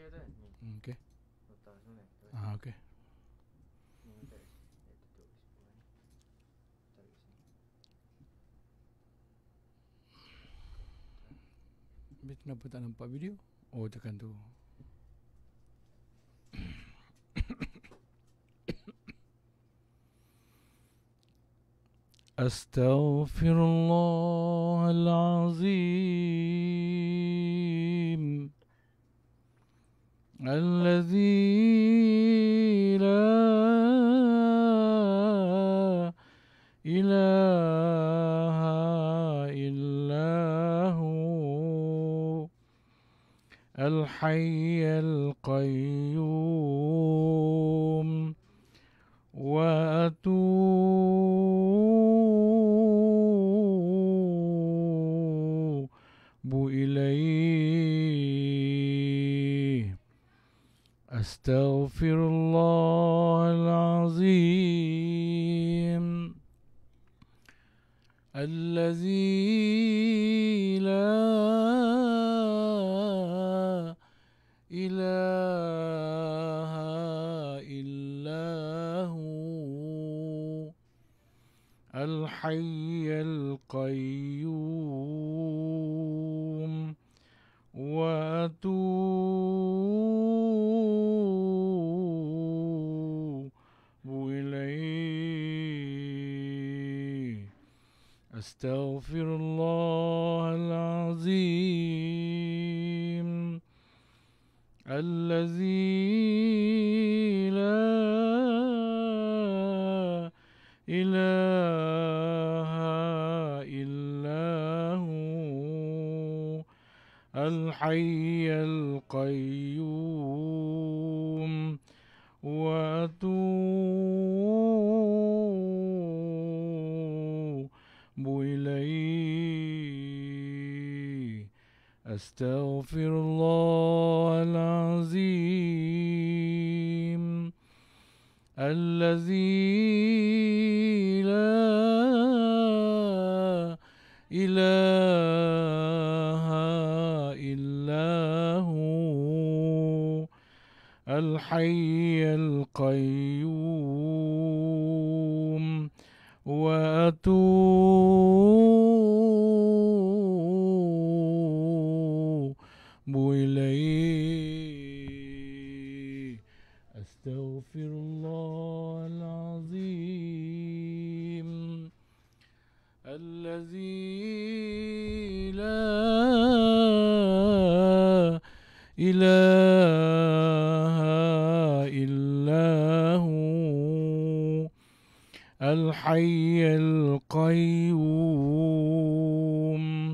ada nih. Oke. Total sebenarnya. Oke. Ini udah itu tuh semuanya. Cari sini. Tapi kenapa tak nampak video? Oh, tekan tu. أستغفر الله العظيم الذي لا إله إلا هو الحي القيوم وأتوب إليه أستغفر الله العظيم الذي لا إله إلا هو الحي القيوم وأتوب إليه أستغفر الله العظيم الذي لا إله إلا هو الحي القيوم وأتوب إليه أستغفر الله العظيم الذي لا إله إلا هو الحي القيوم وأتوب إليه أستغفر الله العظيم الذي لا إله إلا هو الحي القيوم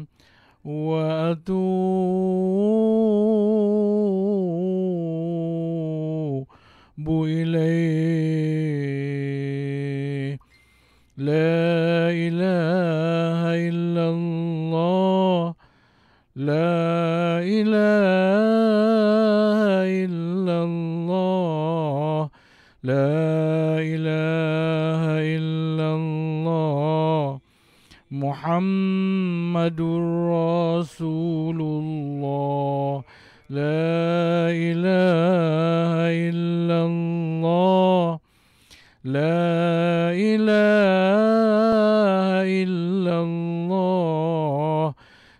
وأتوب إليه لا إله إلا الله لا إله إلا الله لا إله إلا الله محمد رسول الله لا إله إلا الله لا إله إلا الله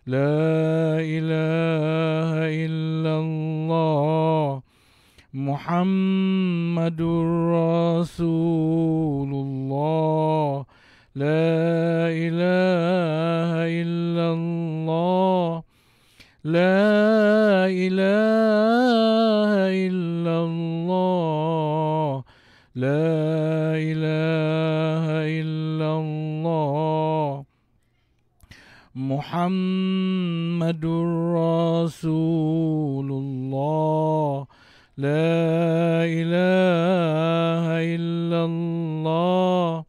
لا إله إلا الله محمد رسول الله لا إله إلا الله لا إله إلا الله لا إله إلا الله محمد رسول الله لا إله إلا الله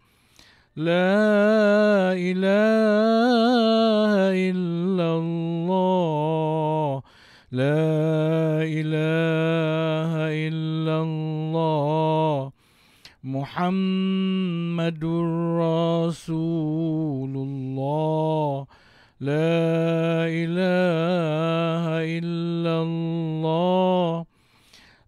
لا إله إلا الله لا إله إلا الله محمد رسول الله لا إله إلا الله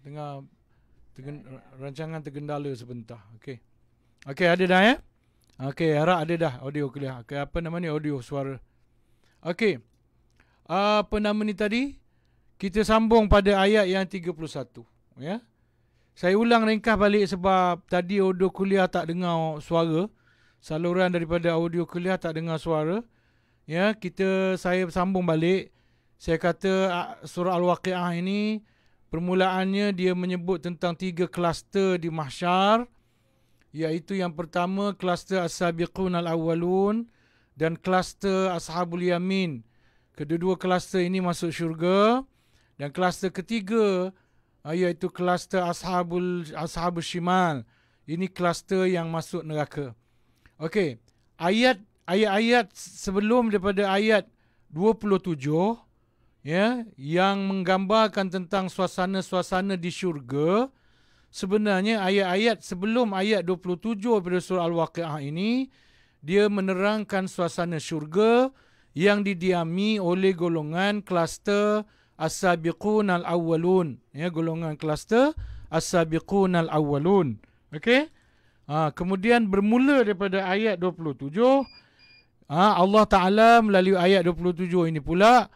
tengah rancangan tergendala sebentar. Okey. Okey, ada dah ya? Okey, harap ada dah audio clear. Okey, apa nama ni, audio suara. Okey. Apa nama ni tadi? Kita sambung pada ayat yang 31, ya. Saya ulang ringkas balik sebab tadi audio kuliah tak dengar suara. Saluran daripada audio kuliah tak dengar suara. Ya, saya sambung balik. Saya kata surah Al-Waqi'ah ini permulaannya dia menyebut tentang 3 kluster di mahsyar, iaitu yang pertama kluster As-Sabiqun Al-Awwalun dan kluster Ashabul Yamin. Kedua-dua kluster ini masuk syurga, dan kluster ketiga iaitu kluster Ashabul Shimal. Ini kluster yang masuk neraka. Okey, ayat-ayat sebelum daripada ayat 27, ya, yang menggambarkan tentang suasana-suasana di syurga. Sebenarnya ayat-ayat sebelum ayat 27 pada surah Al-Waqi'ah ini, dia menerangkan suasana syurga yang didiami oleh golongan kluster As-Sabiqun Al-Awwalun. Ya, golongan kluster As-Sabiqun Al-Awwalun. Okey? Kemudian bermula daripada ayat 27, Allah Ta'ala melalui ayat 27 ini pula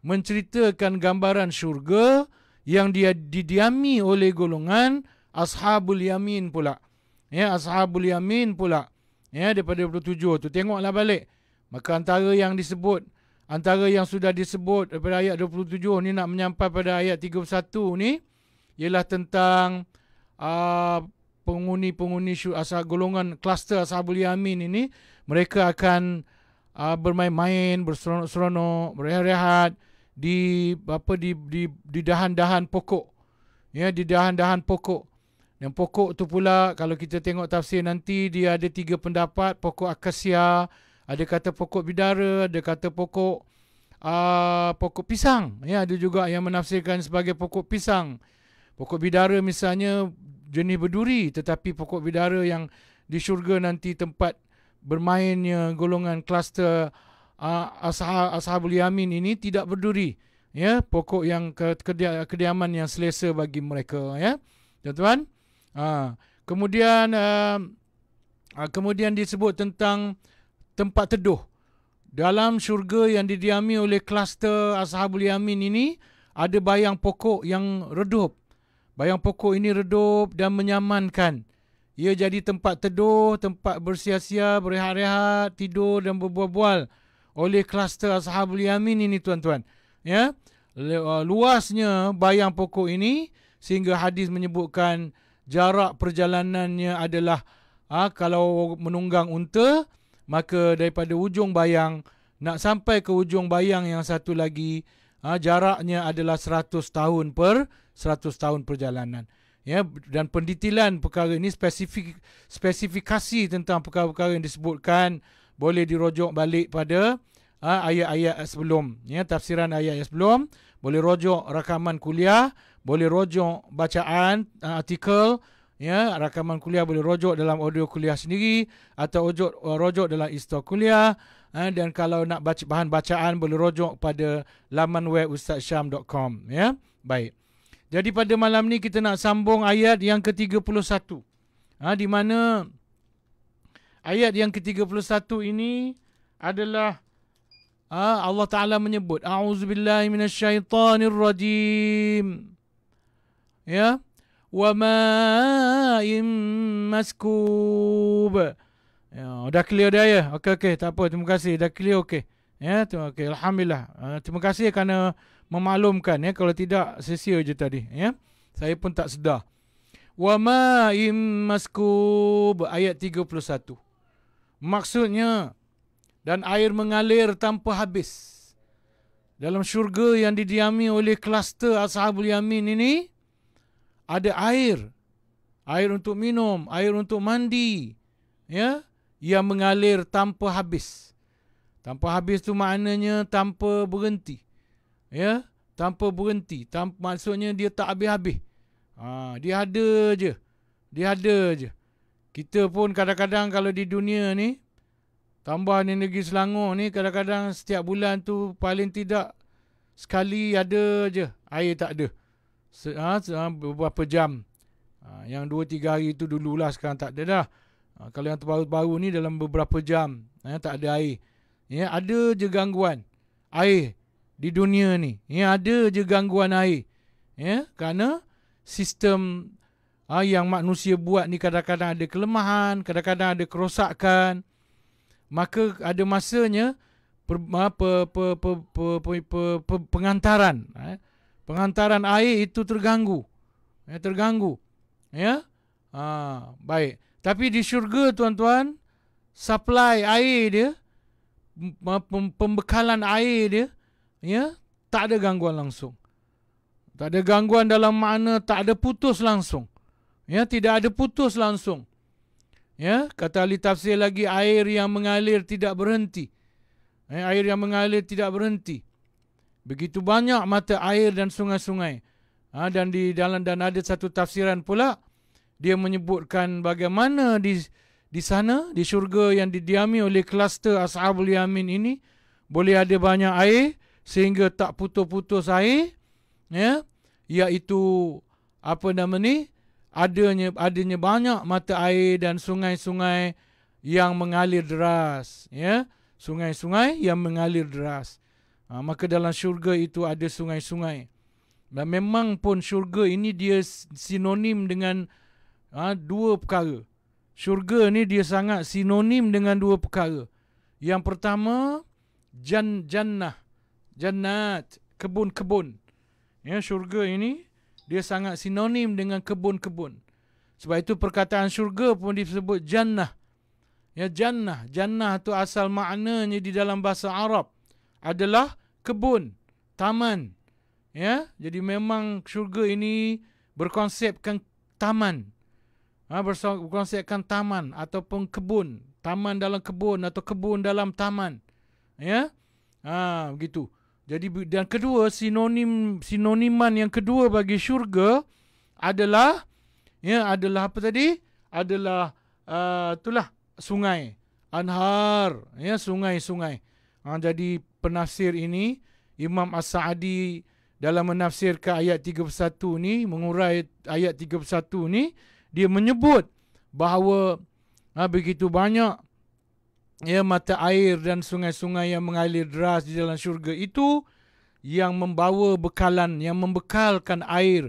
menceritakan gambaran syurga yang dia didiami oleh golongan Ashabul Yamin pula. Ya, Ashabul Yamin pula. Ya, daripada 27 tu. Tengoklah balik. Maka antara yang sudah disebut daripada ayat 27 ni nak menyampai pada ayat 31 ni ialah tentang penghuni golongan kluster Ashabul Yamin ini. Mereka akan bermain-main, berseronok-seronok, berehat-rehat di dahan-dahan pokok. Ya, di dahan-dahan pokok. Dan pokok tu pula kalau kita tengok tafsir nanti, dia ada 3 pendapat. Pokok akasia, ada kata pokok bidara, ada kata pokok pisang. Ya, ada juga yang menafsirkan sebagai pokok pisang. Pokok bidara misalnya jenis berduri, tetapi pokok bidara yang di syurga nanti tempat bermainnya golongan kluster Ashabul Yamin ini tidak berduri. Ya, pokok yang kediaman yang selesa bagi mereka, ya. Tuan-tuan. Kemudian disebut tentang tempat teduh. Dalam syurga yang didiami oleh kluster Ashabul Yamin ini ada bayang pokok yang redup. Bayang pokok ini redup dan menyamankan. Ia jadi tempat teduh, tempat bersia-sia, berehat-rehat, tidur dan berbual-bual oleh kluster Ashabul Yamin ini, tuan-tuan. Ya, luasnya bayang pokok ini sehingga hadis menyebutkan jarak perjalanannya adalah kalau menunggang unta, maka daripada ujung bayang nak sampai ke ujung bayang yang satu lagi, jaraknya adalah 100 tahun perjalanan. Ya, dan pendetailan perkara ini, spesifikasi tentang perkara-perkara yang disebutkan boleh dirujuk balik pada ayat-ayat sebelum. Ya, tafsiran ayat sebelum, boleh rujuk rakaman kuliah, boleh rujuk bacaan artikel. Ya, rakaman kuliah boleh rujuk dalam audio kuliah sendiri atau rujuk dalam istor kuliah. Dan kalau nak baca bahan bacaan boleh rujuk pada laman web ustazsyam.com. Ya, baik. Jadi pada malam ni kita nak sambung ayat yang ke-31. Di mana ayat yang ke-31 ini adalah Allah Ta'ala menyebut, A'udzubillahi minasyaitanirrajim. Ya. Wa ma'in maskub. Ya, dah clear dah ya? Okey, tak apa, terima kasih. Dah clear, okey. Ya, okey, alhamdulillah. Terima kasih kerana memaklumkan, ya. Kalau tidak, sia-sia je tadi, ya. Saya pun tak sedar. Wa ma'in maskub, ayat 31. Maksudnya, dan air mengalir tanpa habis. Dalam syurga yang didiami oleh kluster Ashabul Yamin ini, ada air. Air untuk minum, air untuk mandi. Ya, yang mengalir tanpa habis. Tanpa habis tu maknanya tanpa berhenti. Ya, tanpa berhenti. Maksudnya dia tak habis-habis. Dia ada je. Dia ada je. Kita pun kadang-kadang kalau di dunia ni, tambah di negeri Selangor ni, kadang-kadang setiap bulan tu paling tidak sekali ada je air tak ada. beberapa jam. Yang 2-3 hari itu dululah, sekarang tak ada dah. Kalau yang terbaru-baru ni dalam beberapa jam, tak ada air. Ya, ada je gangguan air di dunia ni. Ya, ada je gangguan air. Ya, kerana sistem yang manusia buat ni kadang-kadang ada kelemahan, kadang-kadang ada kerosakan. Maka ada masanya pengantaran air itu terganggu. Terganggu. Ya. Baik. Tapi di syurga, tuan-tuan, supply air dia, pembekalan air dia, ya, tak ada gangguan langsung. Tak ada gangguan dalam makna tak ada putus langsung. Ya, tidak ada putus langsung. Ya, kata ahli tafsir lagi, air yang mengalir tidak berhenti. Air yang mengalir tidak berhenti. Begitu banyak mata air dan sungai-sungai. Dan ada satu tafsiran pula, dia menyebutkan bagaimana di sana, di syurga yang didiami oleh kluster Ashabul Yamin ini, boleh ada banyak air sehingga tak putus-putus air. Ya, iaitu adanya banyak mata air dan sungai-sungai yang mengalir deras. Ya, sungai-sungai yang mengalir deras. Maka dalam syurga itu ada sungai-sungai. Dan memang pun syurga ini dia sinonim dengan dua perkara. Syurga ni dia sangat sinonim dengan dua perkara. Yang pertama, jannah, jannat, kebun-kebun. Ya, syurga ini dia sangat sinonim dengan kebun-kebun. Sebab itu perkataan syurga pun disebut jannah. Ya, jannah. Jannah tu asal maknanya di dalam bahasa Arab adalah kebun, taman. Ya, jadi memang syurga ini berkonsepkan taman. Berkonsepkan taman ataupun kebun, taman dalam kebun atau kebun dalam taman. Ya, begitu. Jadi dan kedua, sinoniman yang kedua bagi syurga adalah apa tadi? Adalah itulah sungai, anhar, ya, sungai-sungai. Jadi penafsir ini Imam As-Sa'di dalam menafsirkan ayat 31 ni, mengurai ayat 31 ni, dia menyebut bahawa begitu banyak mata air dan sungai-sungai yang mengalir deras di dalam syurga itu yang membawa bekalan, yang membekalkan air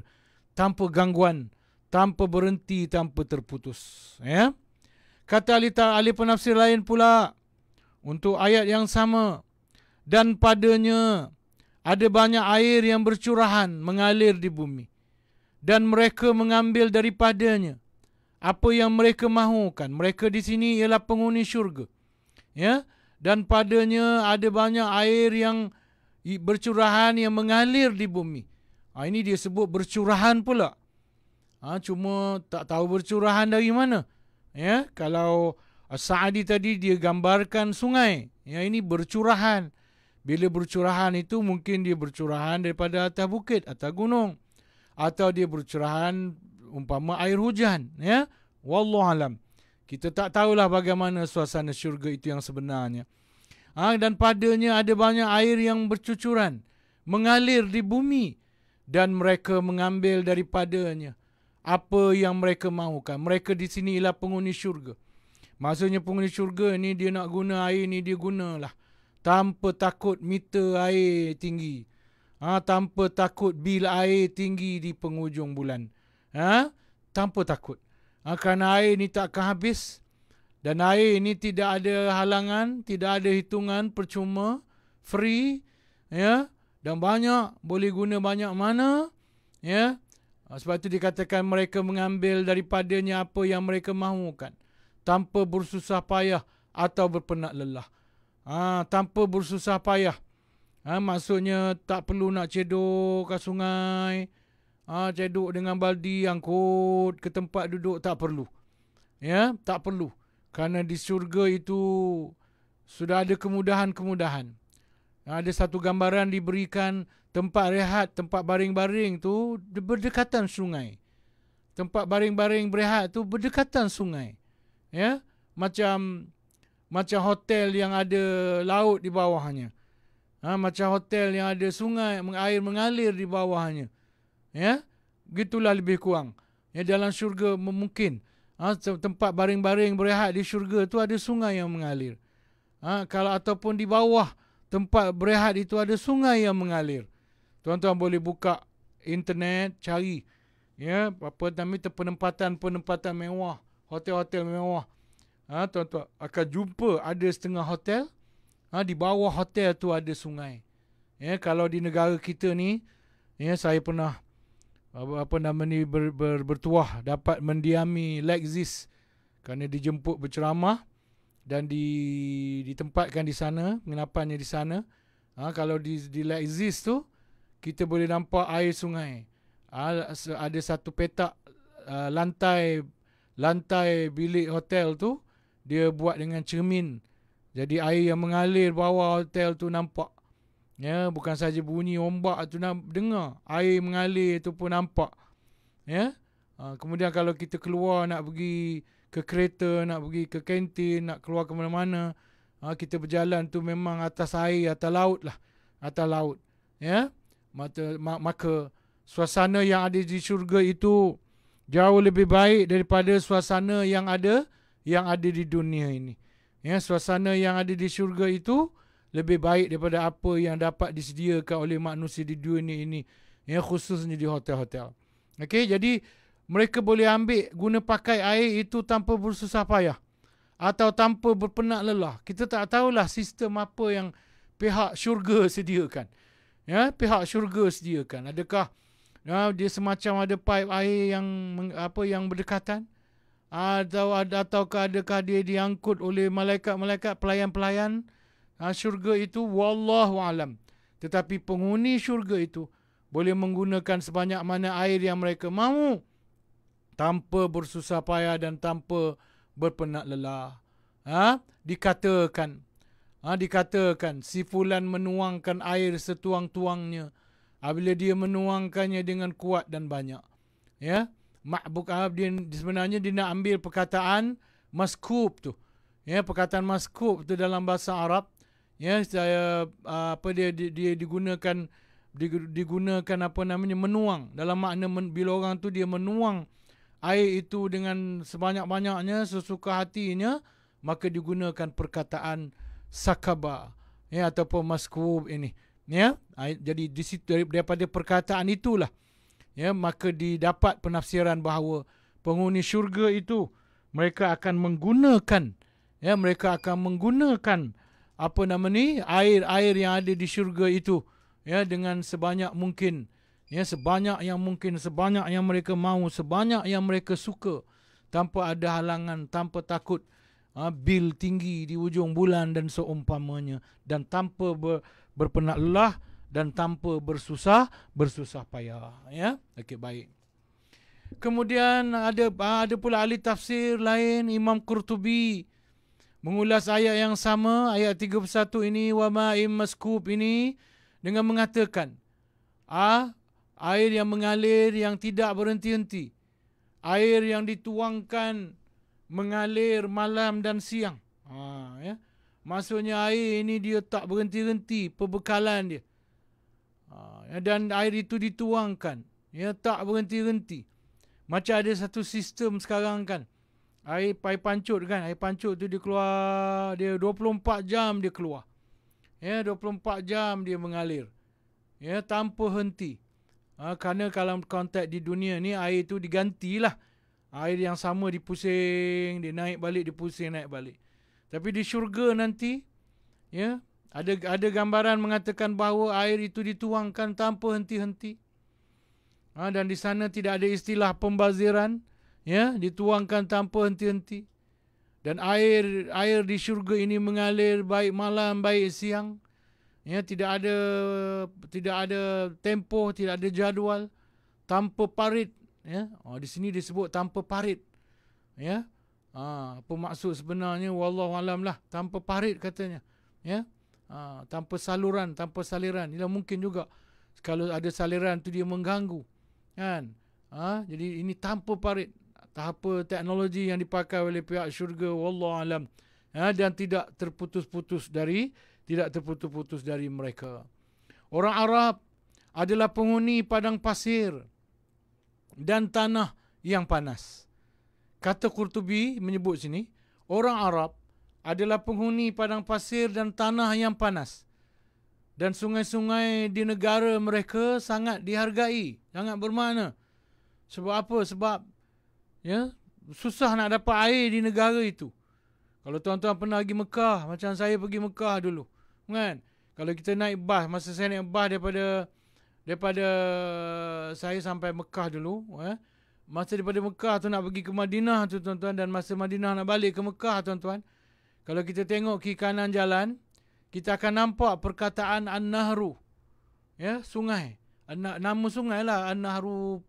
tanpa gangguan, tanpa berhenti, tanpa terputus. Ya. Kata ahli penafsir lain pula untuk ayat yang sama, dan padanya ada banyak air yang bercurahan mengalir di bumi, dan mereka mengambil daripadanya apa yang mereka mahukan. Mereka di sini ialah penghuni syurga. Ya, dan padanya ada banyak air yang bercurahan yang mengalir di bumi. Ini dia sebut bercurahan pula. Cuma tak tahu bercurahan dari mana. Ya, kalau Sa'di tadi dia gambarkan sungai. Ya, ini bercurahan. Bila bercurahan itu mungkin dia bercurahan daripada atas bukit, atas gunung, atau dia bercurahan umpama air hujan. Ya, wallahualam. Kita tak tahulah bagaimana suasana syurga itu yang sebenarnya. Dan padanya ada banyak air yang bercucuran, mengalir di bumi, dan mereka mengambil daripadanya apa yang mereka mahukan. Mereka di sini ialah penghuni syurga. Maksudnya penghuni syurga ni dia nak guna air ni, dia gunalah tanpa takut meter air tinggi. Tanpa takut bil air tinggi di penghujung bulan. Tanpa takut. Kerana air ni tak akan habis. Dan air ni tidak ada halangan, tidak ada hitungan, percuma, free. Ya, dan banyak, boleh guna banyak mana. Ya. Sebab itu dikatakan mereka mengambil daripadanya apa yang mereka mahukan, tanpa bersusah payah atau berpenat lelah. Tanpa bersusah payah. Maksudnya tak perlu nak cedok ke sungai, cedok dengan baldi, angkut ke tempat duduk, tak perlu. Ya, tak perlu. Kerana di syurga itu sudah ada kemudahan-kemudahan. Ada satu gambaran diberikan tempat rehat, tempat baring-baring tu berdekatan sungai. Tempat baring-baring berehat tu berdekatan sungai. Ya, macam hotel yang ada laut di bawahnya. Macam hotel yang ada sungai, air mengalir di bawahnya. Ya, Gitulah lebih kurang. Ya, dalam syurga mungkin. Tempat baring-baring berehat di syurga tu ada sungai yang mengalir. Kalau ataupun di bawah tempat berehat itu ada sungai yang mengalir. Tuan-tuan boleh buka internet, cari. Ya, apa namanya, penempatan mewah, hotel-hotel mewah. Tuan-tuan akan jumpa ada setengah hotel, di bawah hotel tu ada sungai. Ya, kalau di negara kita ni, ya, saya pernah bertuah dapat mendiami Lexis kerana dijemput berceramah dan ditempatkan di sana, penginapannya di sana. Kalau di Lexis tu kita boleh nampak air sungai. Ada satu petak lantai bilik hotel tu dia buat dengan cermin. Jadi air yang mengalir bawah hotel tu nampak. Ya, bukan saja bunyi ombak tu nak dengar, air mengalir tu pun nampak. Ya. Kemudian kalau kita keluar nak pergi ke kereta, nak pergi ke kantin, nak keluar ke mana-mana, kita berjalan tu memang atas air, atas laut lah. Atas laut. Ya. Maka suasana yang ada di syurga itu jauh lebih baik daripada suasana yang ada di dunia ini. Ya, suasana yang ada di syurga itu lebih baik daripada apa yang dapat disediakan oleh manusia di dunia ini. Ya, khususnya di hotel-hotel. Okey, jadi mereka boleh guna pakai air itu tanpa bersusah payah atau tanpa berpenat lelah. Kita tak tahulah sistem apa yang pihak syurga sediakan. Ya, pihak syurga sediakan. Adakah dia semacam ada pipe air yang berdekatan? Ataukah adakah dia diangkut oleh malaikat-malaikat pelayan-pelayan syurga itu? Wallahu alam. Tetapi penghuni syurga itu boleh menggunakan sebanyak mana air yang mereka mahu tanpa bersusah payah dan tanpa berpenat lelah. Dikatakan si fulan menuangkan air setuang-tuangnya. Bila dia menuangkannya dengan kuat dan banyak. Ya, dia sebenarnya dia nak ambil perkataan maskub tu. Ya, perkataan maskub tu dalam bahasa Arab. Ya, dia digunakan menuang, dalam makna bila orang tu dia menuang air itu dengan sebanyak-banyaknya sesuka hatinya, maka digunakan perkataan sakaba, ya, ataupun maskub ini. Ya, jadi di situ daripada perkataan itulah, ya, maka didapat penafsiran bahawa penghuni syurga itu mereka akan menggunakan air yang ada di syurga itu, ya, dengan sebanyak mungkin, ya, sebanyak yang mereka mahu, sebanyak yang mereka suka, tanpa ada halangan, tanpa takut bil tinggi di ujung bulan dan seumpamanya, dan tanpa berpenat lelah dan tanpa bersusah payah. Ya, okey, baik. Kemudian ada pula ahli tafsir lain, Imam Qurtubi, mengulas ayat yang sama, ayat 31 ini, wa ma'im maskub ini, dengan mengatakan air yang mengalir yang tidak berhenti-henti, air yang dituangkan mengalir malam dan siang. Ya. Maksudnya air ini dia tak berhenti-henti perbekalan dia. Dan air itu dituangkan, ya, tak berhenti-henti. Macam ada satu sistem sekarang kan, air pancut kan, air pancut tu dia keluar, dia 24 jam dia keluar. Ya, 24 jam dia mengalir. Ya, tanpa henti. Kerana kalau konteks di dunia ni air tu digantilah. Air yang sama dipusing, dia naik balik, dipusing, naik balik. Tapi di syurga nanti, ya, ada gambaran mengatakan bahawa air itu dituangkan tanpa henti-henti. Dan di sana tidak ada istilah pembaziran, ya, dituangkan tanpa henti-henti. Dan air di syurga ini mengalir baik malam baik siang. Ya, tidak ada tempoh, tidak ada jadual, tanpa parit, ya. Di sini disebut tanpa parit. Ya. Apa maksud sebenarnya, wallahu alam lah, tanpa parit katanya. Ya. Tanpa saliran. Ia mungkin juga kalau ada saliran tu dia mengganggu. Kan? Jadi ini tanpa parit. Apa teknologi yang dipakai oleh pihak syurga, wallahu alam. Dan tidak terputus-putus dari mereka. Orang Arab adalah penghuni padang pasir. dan tanah yang panas. Kata Qurtubi menyebut sini, orang Arab adalah penghuni padang pasir dan tanah yang panas. Dan sungai-sungai di negara mereka sangat dihargai, sangat bermakna. Sebab apa? Sebab susah nak dapat air di negara itu. Kalau tuan-tuan pernah pergi Mekah, macam saya pergi Mekah dulu, kan? Kalau kita naik bas, masa saya naik bas daripada saya sampai Mekah dulu, masa daripada Mekah tu nak pergi ke Madinah tu tuan-tuan, dan masa Madinah nak balik ke Mekah tuan-tuan, kalau kita tengok kiri kanan jalan, kita akan nampak perkataan An-Nahru, sungai. Nama sungai lah, An-Nahru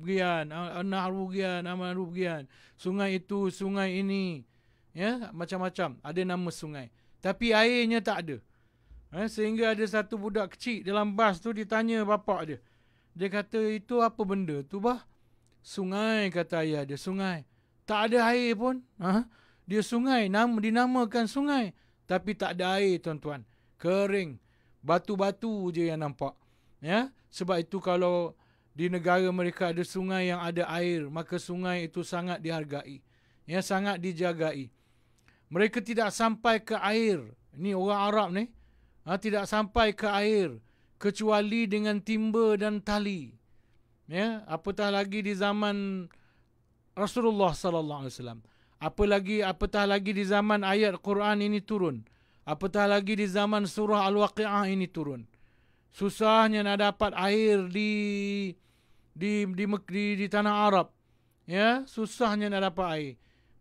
Gian, An-Nahru Gian, An-Nahru Gian. Sungai itu, sungai ini, macam-macam. Ada nama sungai. Tapi airnya tak ada. Sehingga ada satu budak kecil dalam bas tu, dia tanya bapak dia. Dia kata, itu apa benda tu bah? Sungai, kata ayah dia, sungai. Tak ada air pun. Dia sungai, dinamakan sungai. Tapi tak ada air tuan-tuan. Kering. Batu-batu je yang nampak. Sebab itu kalau di negara mereka ada sungai yang ada air, maka sungai itu sangat dihargai. Sangat dijagai. Mereka tidak sampai ke air. Ni orang Arab ni. Tidak sampai ke air kecuali dengan timba dan tali. Apatah lagi di zaman Rasulullah sallallahu alaihi wasallam. Apatah lagi di zaman ayat Quran ini turun. Apatah lagi di zaman surah Al-Waqi'ah ini turun. Susahnya nak dapat air di tanah Arab. Susahnya nak dapat air.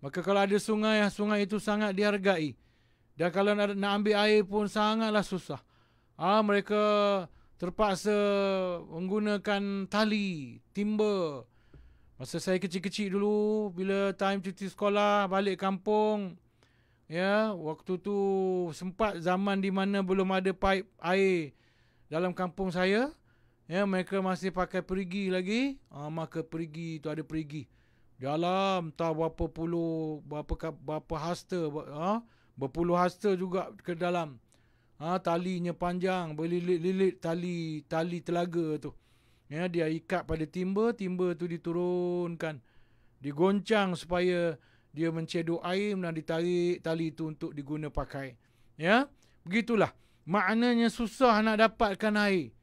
Maka kalau ada sungai, sungai itu sangat dihargai. Dan kalau nak ambil air pun sangatlah susah. Mereka terpaksa menggunakan tali, timba. Masa saya kecil-kecil dulu, bila time cuti sekolah, balik kampung, waktu tu sempat zaman di mana belum ada pipe air dalam kampung saya, mereka masih pakai perigi lagi. Maka perigi tu ada perigi dalam tak berapa hasta, berpuluh hasta juga ke dalam. Talinya panjang, berlilit-lilit tali telaga tu. Dia ikat pada timba tu diturunkan, digoncang supaya dia mencedok air dan ditarik tali itu untuk diguna pakai. Begitulah. Maknanya susah nak dapatkan air.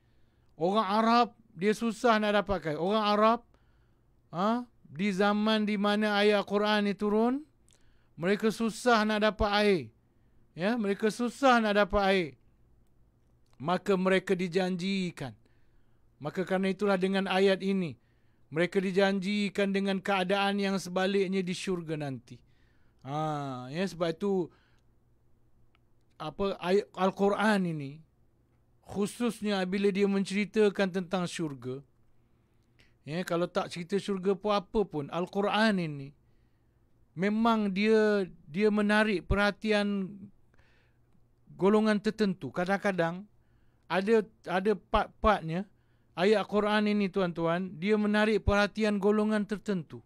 Orang Arab dia susah nak dapatkan. Orang Arab di zaman di mana ayat Quran ni turun, mereka susah nak dapat air. Mereka susah nak dapat air. Maka mereka dijanjikan. Maka kerana itulah dengan ayat ini, mereka dijanjikan dengan keadaan yang sebaliknya di syurga nanti. Sebab itu ayat Al-Quran ini, khususnya bila dia menceritakan tentang syurga, kalau tak cerita syurga pun apa pun, Al-Quran ini memang dia menarik perhatian golongan tertentu. Kadang-kadang ada part-partnya ayat Quran ini tuan-tuan, dia menarik perhatian golongan tertentu.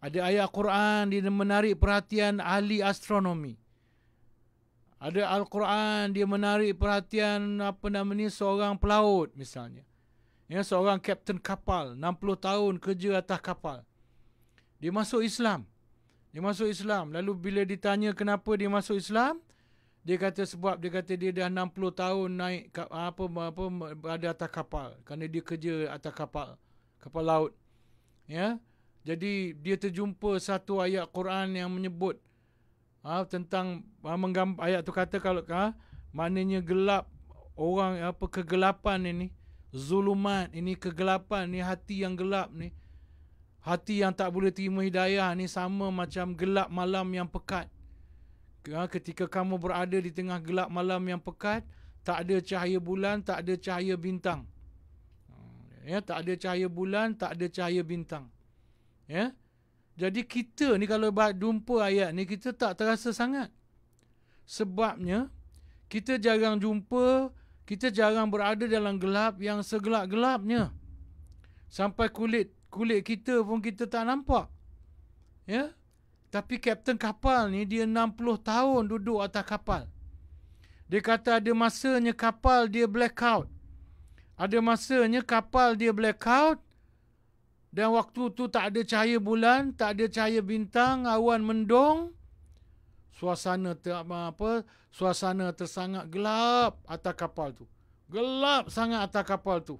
Ada ayat Quran dia menarik perhatian ahli astronomi. Ada Al-Quran dia menarik perhatian seorang pelaut misalnya. Seorang kapten kapal, 60 tahun kerja atas kapal. Dia masuk Islam. Lalu bila ditanya kenapa dia masuk Islam, dia kata dia dah 60 tahun naik berada atas kapal, kerana dia kerja atas kapal laut. Jadi dia terjumpa satu ayat Quran yang menyebut tentang ayat tu kata kalau maknanya gelap orang, kegelapan ini, zulumat ini, kegelapan ni, hati yang gelap ni, hati yang tak boleh terima hidayah ni sama macam gelap malam yang pekat. Ketika kamu berada di tengah gelap malam yang pekat, tak ada cahaya bulan, tak ada cahaya bintang. Tak ada cahaya bulan, tak ada cahaya bintang. Jadi kita ni kalau jumpa ayat ni, kita tak terasa sangat. Sebabnya kita jarang jumpa, kita jarang berada dalam gelap yang segelap-gelapnya. Sampai kulit kita pun kita tak nampak. Tapi kapten kapal ni dia 60 tahun duduk atas kapal. Dia kata ada masanya kapal dia blackout. Ada masanya kapal dia blackout. Dan waktu tu tak ada cahaya bulan, tak ada cahaya bintang, awan mendung. Suasana tersangat gelap atas kapal tu. Gelap sangat atas kapal tu.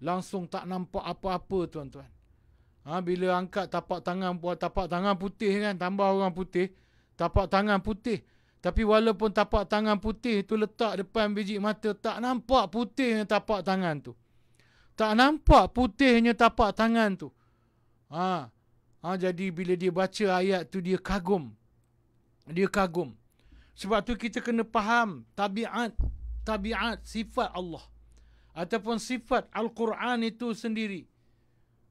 Langsung tak nampak apa-apa, tuan-tuan. Bila angkat tapak tangan putih kan, tambah orang putih, tapak tangan putih. Tapi walaupun tapak tangan putih tu letak depan biji mata, tak nampak putihnya tapak tangan tu. Tak nampak putihnya tapak tangan tu. Jadi bila dia baca ayat tu, dia kagum. Dia kagum. Sebab tu kita kena faham tabiat sifat Allah ataupun sifat Al-Quran itu sendiri.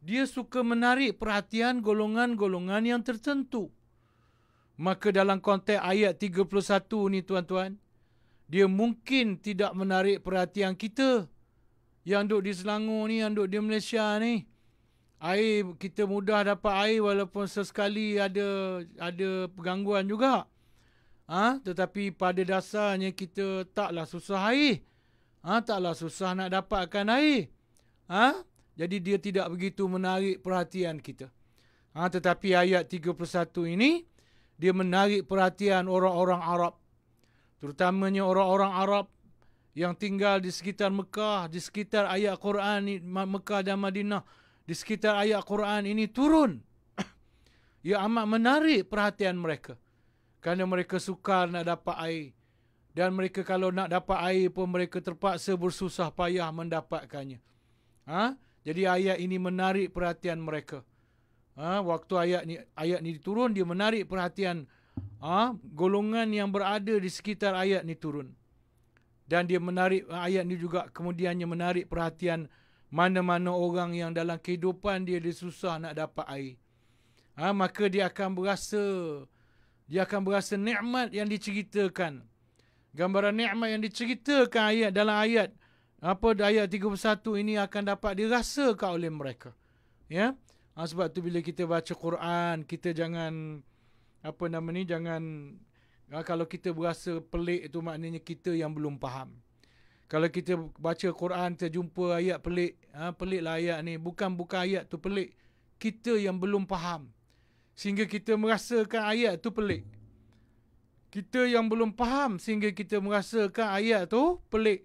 Dia suka menarik perhatian golongan-golongan yang tertentu. Maka dalam konteks ayat 31 ni, tuan-tuan, dia mungkin tidak menarik perhatian kita yang duduk di Selangor ni, yang duduk di Malaysia ni. Air, kita mudah dapat air walaupun sesekali ada gangguan juga. Tetapi pada dasarnya kita taklah susah air. Taklah susah nak dapatkan air. Jadi dia tidak begitu menarik perhatian kita. Tetapi ayat 31 ini, dia menarik perhatian orang-orang Arab. Terutamanya orang-orang Arab yang tinggal di sekitar Mekah, di sekitar ayat Quran ni, Mekah dan Madinah. Di sekitar ayat Quran ini turun. Ia amat menarik perhatian mereka. Kerana mereka sukar nak dapat air. Dan mereka kalau nak dapat air pun mereka terpaksa bersusah payah mendapatkannya. Jadi ayat ini menarik perhatian mereka. Waktu ayat ni turun, dia menarik perhatian golongan yang berada di sekitar ayat ni turun. Dan dia menarik, ayat ni juga kemudiannya menarik perhatian mana-mana orang yang dalam kehidupan dia susah nak dapat air. Maka dia akan berasa nikmat yang diceritakan. Gambaran nikmat yang diceritakan dalam ayat ayat 31 ini akan dapat dirasakan oleh mereka. Ya. Sebab tu bila kita baca Quran, kita jangan kalau kita berasa pelik, itu maknanya kita yang belum faham. Kalau kita baca Quran, kita jumpa ayat pelik, peliklah ayat ni. Bukan ayat tu pelik. Kita yang belum faham. Sehingga kita merasakan ayat tu pelik. Kita yang belum faham sehingga kita merasakan ayat tu pelik.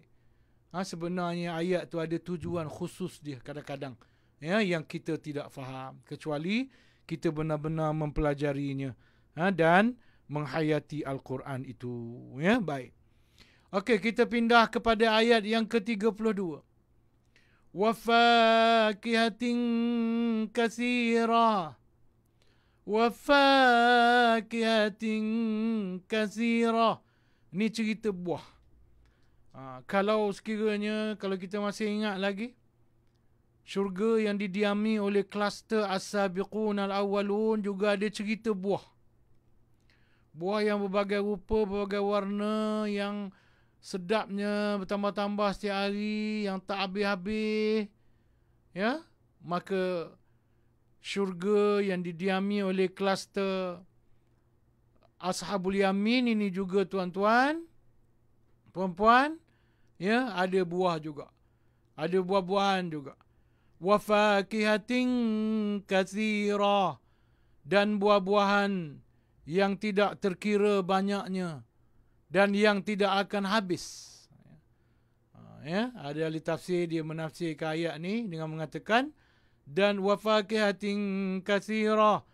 Sebenarnya ayat tu ada tujuan khusus dia kadang-kadang. Yang kita tidak faham. Kecuali kita benar-benar mempelajarinya. Dan menghayati Al-Quran itu. Baik. Okey, kita pindah kepada ayat yang ke-32. Wa fakihatin katsira. Wa fakihatin katsira. Ini cerita buah. Kalau kita masih ingat lagi, syurga yang didiami oleh kluster As-Sabiqun Al-Awwalun juga ada cerita buah. Buah yang berbagai rupa, berbagai warna, yang sedapnya bertambah-tambah setiap hari, yang tak habis-habis. Maka syurga yang didiami oleh kluster Ashabul Yamin ini juga, tuan-tuan, puan-puan, ada buah juga. Ada buah-buahan juga. Wa fakihatin katsira, dan buah-buahan yang tidak terkira banyaknya dan yang tidak akan habis. Ada ahli tafsir, dia menafsirkan ayat ni dengan mengatakan, dan wa fakihatin katsira,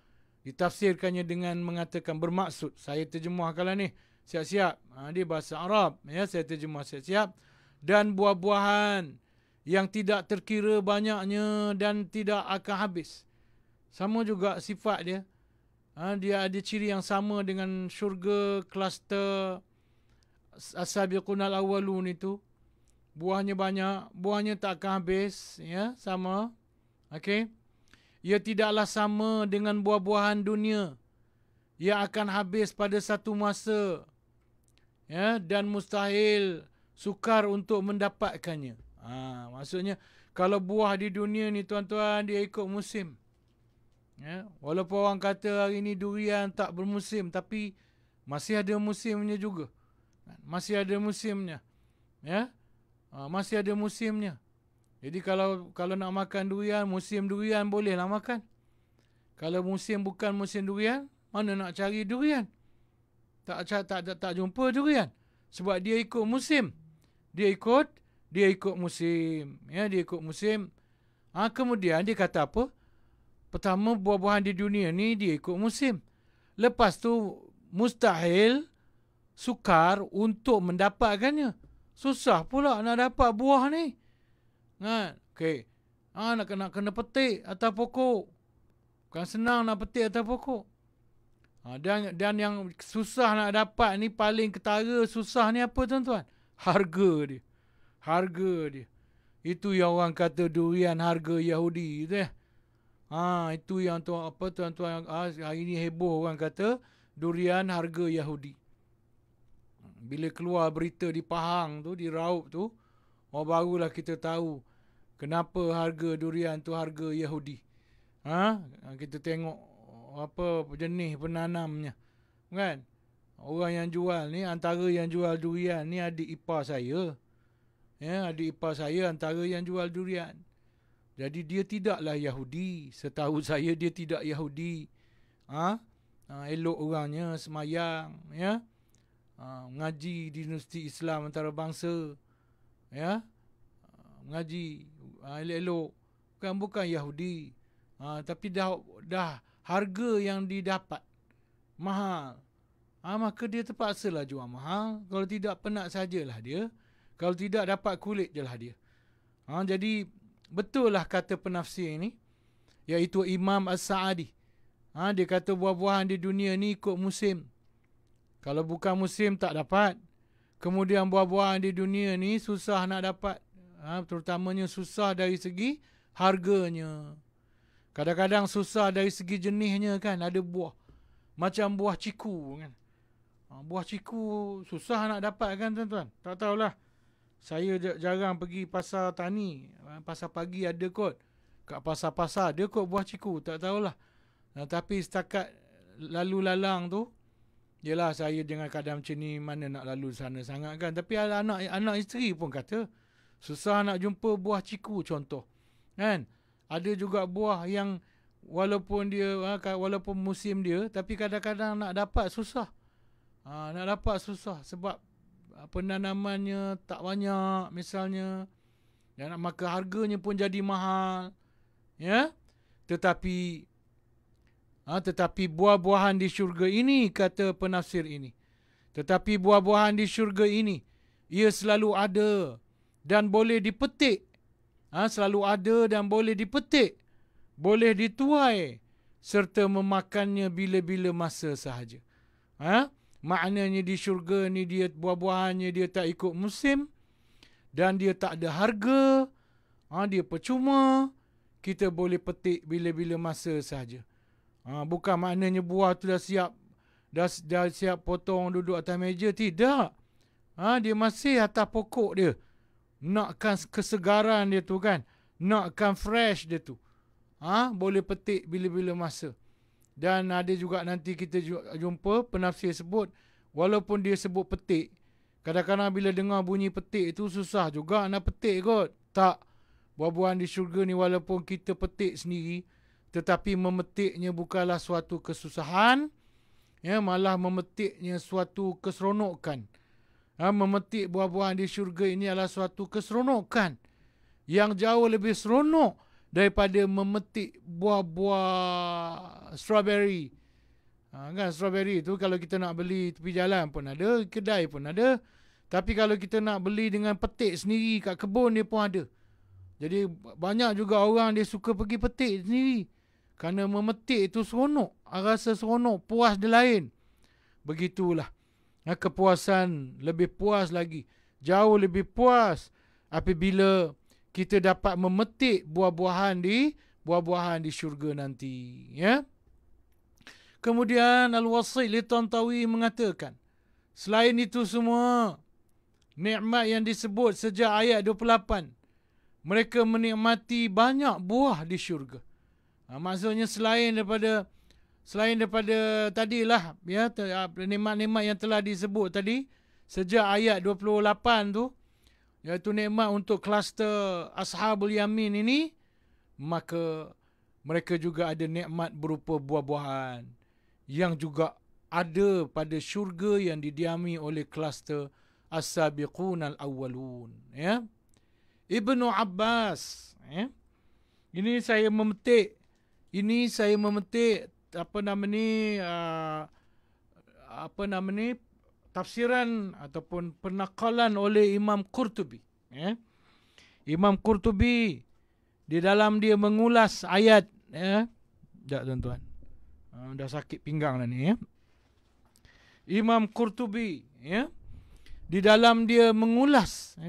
ditafsirkannya dengan mengatakan, bermaksud, saya terjemahkanlah ni, siap-siap. Dia bahasa Arab, saya terjemah siap-siap. Dan buah-buahan yang tidak terkira banyaknya dan tidak akan habis. Sama juga sifat dia. Dia ada ciri yang sama dengan syurga kluster As-Sabiqun Al-Awwalun itu. Buahnya banyak, buahnya tak akan habis, sama. Okey. Ia tidaklah sama dengan buah-buahan dunia yang akan habis pada satu masa. Dan mustahil sukar untuk mendapatkannya. Maksudnya kalau buah di dunia ni, tuan-tuan, dia ikut musim. Walaupun orang kata hari ni durian tak bermusim, tapi masih ada musimnya juga. Masih ada musimnya. Masih ada musimnya. Jadi kalau nak makan durian, musim durian bolehlah makan. Kalau musim bukan musim durian, mana nak cari durian? Tak jumpa durian. Sebab dia ikut musim. Dia ikut musim. Ya, dia ikut musim. Kemudian dia kata apa? Pertama, buah-buahan di dunia ni dia ikut musim. Lepas tu mustahil sukar untuk mendapatkannya. Susah pula nak dapat buah ni. Okey. Nak kena petik atas pokok. Bukan senang nak petik atas pokok. Dan yang susah nak dapat ni, paling ketara susah ni apa tuan-tuan? Harga dia. Itu yang orang kata durian harga Yahudi tu . Itu yang tuan-tuan hari ni heboh orang kata durian harga Yahudi. Bila keluar berita di Pahang tu, di Raub tu, barulah kita tahu kenapa harga durian tu harga Yahudi. Kita tengok apa jenis penanamnya. Kan? Orang yang jual ni, antara yang jual durian ni adik ipar saya. Ya, adik ipar saya antara yang jual durian. Jadi dia tidaklah Yahudi. Setahu saya dia tidak Yahudi. Elok orangnya semayang, ya. Mengaji di Universiti Islam Antarabangsa. Ya. Mengaji elok-elok. Bukan Yahudi. Tapi dah harga yang didapat mahal. Maka dia terpaksalah jual mahal. Kalau tidak, penat sajalah dia. Kalau tidak, dapat kulit je lah dia. Jadi betul lah kata penafsir ini, iaitu Imam As-Sa'adi. Dia kata buah-buahan di dunia ni ikut musim. Kalau bukan musim tak dapat. Kemudian buah-buahan di dunia ni susah nak dapat. Terutamanya susah dari segi harganya. Kadang-kadang susah dari segi jenisnya kan. Ada buah macam buah ciku kan. Buah ciku susah nak dapat kan tuan-tuan. Tak tahulah. Saya jarang pergi pasar tani. Pasar pagi ada kot. Kat pasar-pasar ada kot buah ciku. Tak tahulah. Tapi setakat lalu lalang tu, yelah saya dengan keadaan macam ni, mana nak lalu sana sangat kan. Tapi anak isteri pun kata susah nak jumpa buah ciku contoh. Kan? Ada juga buah yang walaupun musim dia, tapi kadang-kadang nak dapat susah. Nak dapat susah sebab penanamannya tak banyak misalnya. Maka harganya pun jadi mahal. Ya. Tetapi buah-buahan di syurga ini, kata penafsir ini. Tetapi buah-buahan di syurga ini, ia selalu ada dan boleh dipetik. Selalu ada dan boleh dipetik. Boleh dituai. Serta memakannya bila-bila masa sahaja. Maknanya di syurga ni dia buah-buahannya dia tak ikut musim. Dan dia tak ada harga. Dia percuma. Kita boleh petik bila-bila masa sahaja. Bukan maknanya buah tu dah siap potong duduk atas meja. Tidak. Dia masih atas pokok dia. Nakkan kesegaran dia tu kan. Nakkan fresh dia tu. Boleh petik bila-bila masa. Dan ada juga nanti kita jumpa penafsir sebut, walaupun dia sebut petik, kadang-kadang bila dengar bunyi petik itu susah juga nak petik kot. Tak. Buah-buahan di syurga ni walaupun kita petik sendiri, tetapi memetiknya bukanlah suatu kesusahan, malah memetiknya suatu keseronokan. Memetik buah-buahan di syurga ini adalah suatu keseronokan yang jauh lebih seronok daripada memetik buah-buah strawberry. Kan strawberry tu kalau kita nak beli tepi jalan pun ada, kedai pun ada. Tapi kalau kita nak beli dengan petik sendiri kat kebun dia pun ada. Jadi banyak juga orang dia suka pergi petik sendiri. Kerana memetik itu seronok. Rasa seronok, puas dia lain. Begitulah. Kepuasan lebih puas lagi. Jauh lebih puas apabila kita dapat memetik buah-buahan di syurga nanti. Ya. Kemudian Al-Wasil Al-Tantawi mengatakan, selain itu semua nikmat yang disebut sejak ayat 28, mereka menikmati banyak buah di syurga. Maksudnya selain daripada tadilah, nikmat-nikmat yang telah disebut tadi sejak ayat 28 tu, iaitu nikmat untuk kluster Ashabul Yamin ini, maka mereka juga ada nikmat berupa buah-buahan yang juga ada pada syurga yang didiami oleh kluster As-Sabiqun Al-Awwalun. Ya. Ibnu Abbas. Ya. Ini saya memetik tafsiran ataupun penakalan oleh Imam Qurtubi. Ya. Imam Qurtubi di dalam dia mengulas ayat, ya. Sekejap tuan-tuan. Dah sakit pinggang dah ni, ya. Imam Qurtubi, ya. Di dalam dia mengulas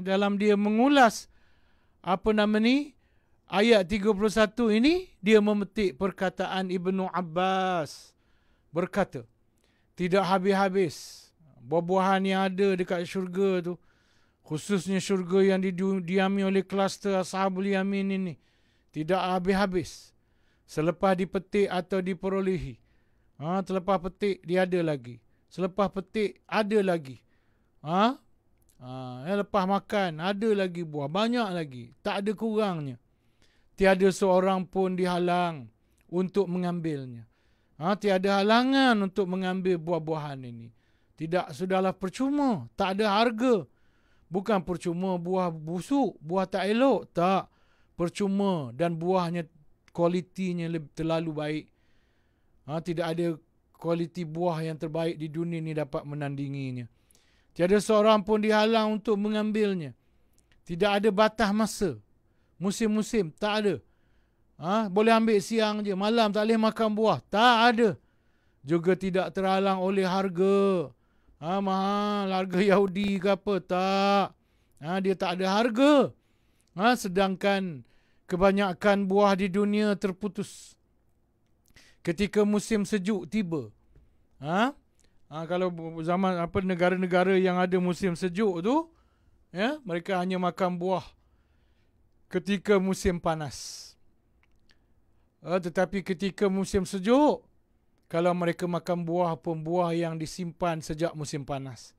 ayat 31 ini, dia memetik perkataan Ibnu Abbas berkata, tidak habis-habis buah-buahan yang ada dekat syurga tu, khususnya syurga yang didiami oleh kluster Ashabul Yamin ini, tidak habis-habis. Selepas dipetik atau diperolehi, selepas petik dia ada lagi, selepas petik ada lagi, lepas makan ada lagi buah, banyak lagi, tak ada kurangnya. Tiada seorang pun dihalang untuk mengambilnya. Tiada halangan untuk mengambil buah-buahan ini. Sudahlah percuma, tak ada harga. Bukan percuma buah busuk, buah tak elok, tak. Percuma dan buahnya kualitinya terlalu baik. Tidak ada kualiti buah yang terbaik di dunia ini dapat menandinginya. Tiada seorang pun dihalang untuk mengambilnya. Tidak ada batas masa. Musim-musim, tak ada. Boleh ambil siang je, malam tak boleh makan buah. Tak ada. Juga tidak terhalang oleh harga. Mahal, harga Yahudi ke apa, tak. Dia tak ada harga. Sedangkan kebanyakan buah di dunia terputus ketika musim sejuk tiba. Kalau zaman negara-negara yang ada musim sejuk tu, ya, mereka hanya makan buah ketika musim panas. Tetapi ketika musim sejuk, kalau mereka makan buah pun buah yang disimpan sejak musim panas.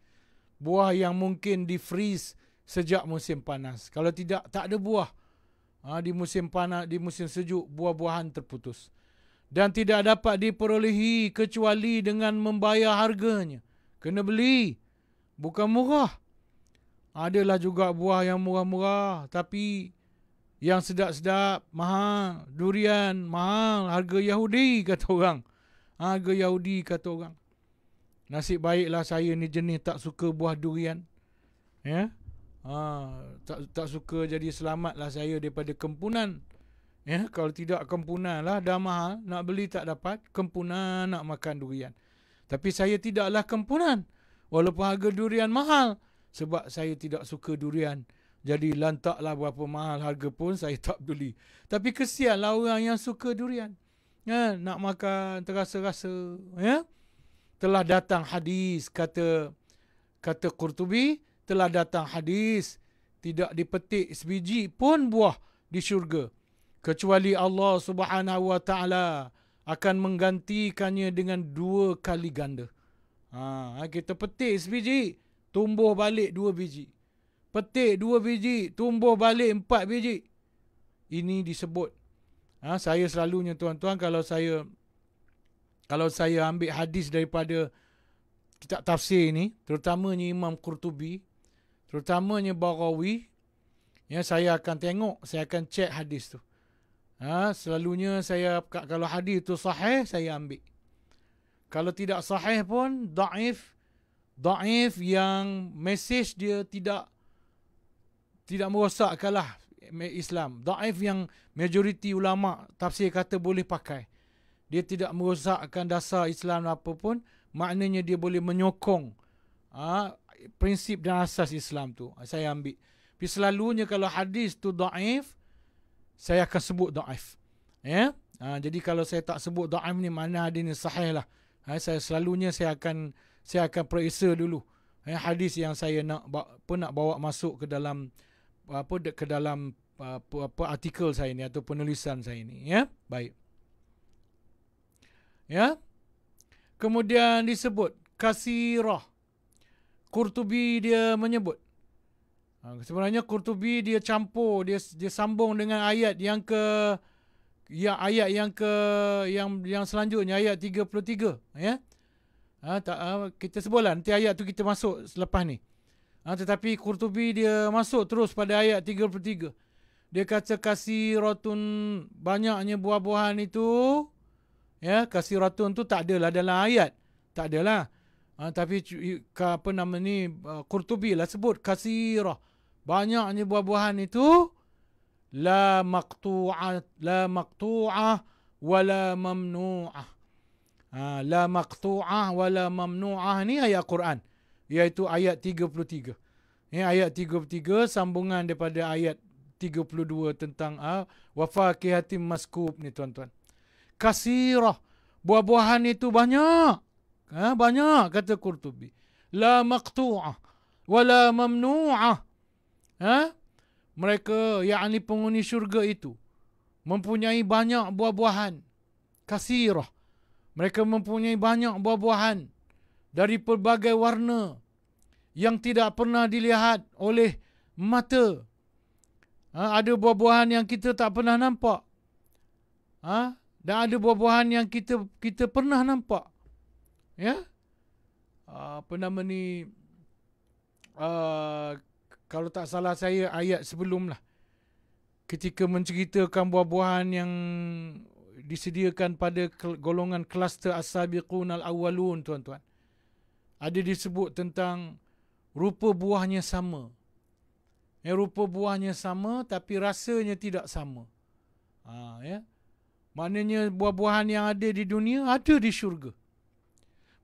Buah yang mungkin di-freeze sejak musim panas. Kalau tidak, tak ada buah. Di musim panas, di musim sejuk, buah-buahan terputus. Dan tidak dapat diperolehi kecuali dengan membayar harganya. Kena beli. Bukan murah. Adalah juga buah yang murah-murah, tapi yang sedap-sedap, mahal. Durian, mahal. Harga Yahudi, kata orang. Harga Yahudi, kata orang. Nasib baiklah saya ni jenis tak suka buah durian. Ya. Tak suka, jadi selamatlah saya daripada kempunan. Ya, kalau tidak kempunan lah, dah mahal. Nak beli tak dapat. Kempunan nak makan durian. Tapi saya tidaklah kempunan. Walaupun harga durian mahal. Sebab saya tidak suka durian. Jadi lantaklah berapa mahal harga pun saya tak beli. Tapi kesianlah orang yang suka durian. Ya, nak makan terasa-rasa. Ya. Telah datang hadis, kata Qurtubi, telah datang hadis, tidak dipetik sebiji pun buah di syurga, kecuali Allah Subhanahu Wa Taala akan menggantikannya dengan 2 kali ganda. Kita petik sebiji, tumbuh balik 2 biji. Petik 2 biji, tumbuh balik 4 biji. Ini disebut. Saya selalunya tuan-tuan, kalau saya ambil hadis daripada kitab tafsir ini, terutamanya Imam Qurtubi, terutamanya Baghawi, ya, saya akan tengok, saya akan cek hadis tu. Selalunya saya, kalau hadis tu sahih, saya ambil. Kalau tidak sahih pun, daif yang mesej dia tidak merosakkanlah Islam. Daif yang majoriti ulama tafsir kata boleh pakai. Dia tidak merosakkan dasar Islam apapun, maknanya dia boleh menyokong prinsip dan asas Islam tu. Saya ambil. Tapi selalunya kalau hadis tu daif, saya akan sebut daif. Ya? Jadi kalau saya tak sebut daif ni, mana hadis ni sahih lah. Selalunya saya akan periksa dulu. Hadis yang saya nak bawa masuk ke dalam artikel saya ni atau penulisan saya ni, ya. Baik. Ya. Kemudian disebut kasirah. Qurtubi dia menyebut Sebenarnya Qurtubi dia campur, dia sambung dengan ayat yang yang selanjutnya, ayat 33, ya. Kita sebutlah nanti ayat tu kita masuk selepas ni. Tetapi Qurtubi dia masuk terus pada ayat 33. Dia kata kasiratun, banyaknya buah-buahan itu, ya, kasiratun tu tak adalah dalam ayat. Tak adalah. Tapi apa nama ni, Qurtubi lah sebut kasirah. Banyaknya buah-buahan itu la maqtu'ah wala mamnu'ah. La maqtu'ah wala mamnu'ah ni ayat Quran, iaitu ayat 33. Ayat 33 sambungan daripada ayat 32 tentang wa fakihatim maskub ni, tuan-tuan. Kasirah, buah-buahan itu banyak. Banyak, kata Qurtubi. La maqtu'ah wala mamnu'ah. Mereka, yakni penghuni syurga itu, mempunyai banyak buah-buahan. Kasirah, mereka mempunyai banyak buah-buahan dari pelbagai warna yang tidak pernah dilihat oleh mata. Ada buah-buahan yang kita tak pernah nampak. Dan ada buah-buahan yang kita pernah nampak. Ya? Apa nama ni? Kalau tak salah saya ayat sebelum lah, ketika menceritakan buah-buahan yang disediakan pada golongan kluster as-sabiqun al-awwalun, tuan-tuan, ada disebut tentang rupa buahnya sama. Rupa buahnya sama tapi rasanya tidak sama. Ya. Maknanya buah-buahan yang ada di dunia ada di syurga.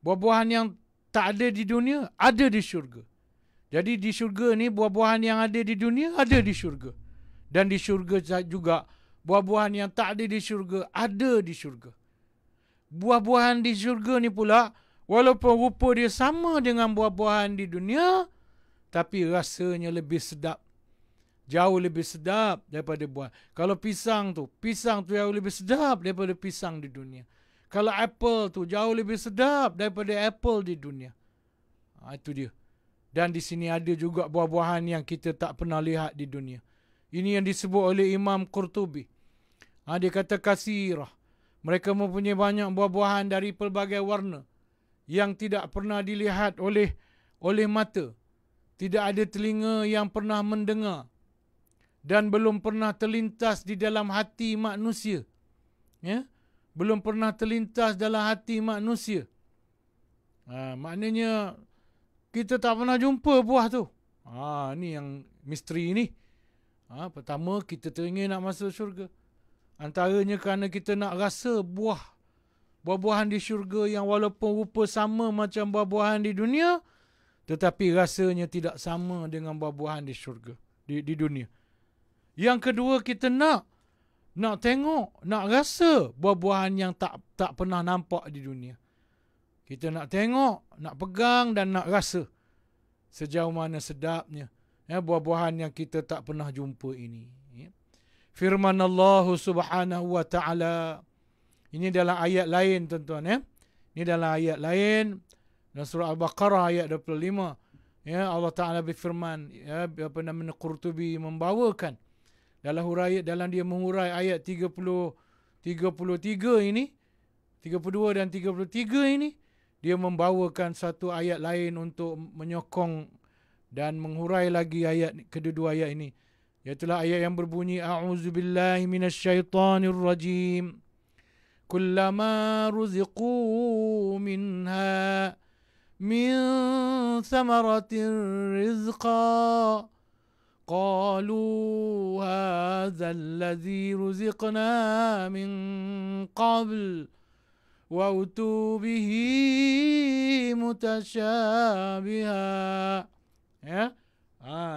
Buah-buahan yang tak ada di dunia ada di syurga. Jadi di syurga ni buah-buahan yang ada di dunia ada di syurga. Dan di syurga juga buah-buahan yang tak ada di syurga ada di syurga. Buah-buahan di syurga ni pula, walaupun rupa dia sama dengan buah-buahan di dunia, tapi rasanya lebih sedap. Jauh lebih sedap daripada buah. Kalau pisang tu jauh lebih sedap daripada pisang di dunia. Kalau apple tu jauh lebih sedap daripada apple di dunia. Itu dia. Dan di sini ada juga buah-buahan yang kita tak pernah lihat di dunia. Ini yang disebut oleh Imam Qurtubi. Dia kata kasirah. Mereka mempunyai banyak buah-buahan dari pelbagai warna yang tidak pernah dilihat oleh mata. Tidak ada telinga yang pernah mendengar. Dan belum pernah terlintas di dalam hati manusia. Ya? Belum pernah terlintas dalam hati manusia. Maknanya kita tak pernah jumpa buah tu. Ni yang misteri ni. Pertama, kita teringin nak masuk syurga. Antaranya kerana kita nak rasa buah-buahan di syurga yang walaupun rupa sama macam buah-buahan di dunia, tetapi rasanya tidak sama dengan buah-buahan di syurga, di dunia. Yang kedua, kita nak tengok, nak rasa buah-buahan yang tak pernah nampak di dunia. Kita nak tengok, nak pegang dan nak rasa sejauh mana sedapnya buah-buahan yang kita tak pernah jumpa ini. Firman Allah Subhanahu wa taala. Ini dalam ayat lain, tuan-tuan. Ini dalam ayat lain dalam surah Al-Baqarah ayat 25. Allah Taala berfirman, Qurtubi membawakan dalam dia mengurai ayat 33 ini, 32 dan 33 ini, dia membawakan satu ayat lain untuk menyokong dan menghurai lagi ayat kedua ayat ini. Iaitulah ayat yang berbunyi a'udzubillahi minasyaitonirrajim. Kullama ruziqu minha min thamaratir rizqa qalu hadza alladhi ruziqna min qabl wa utu bihi mutasyabiha.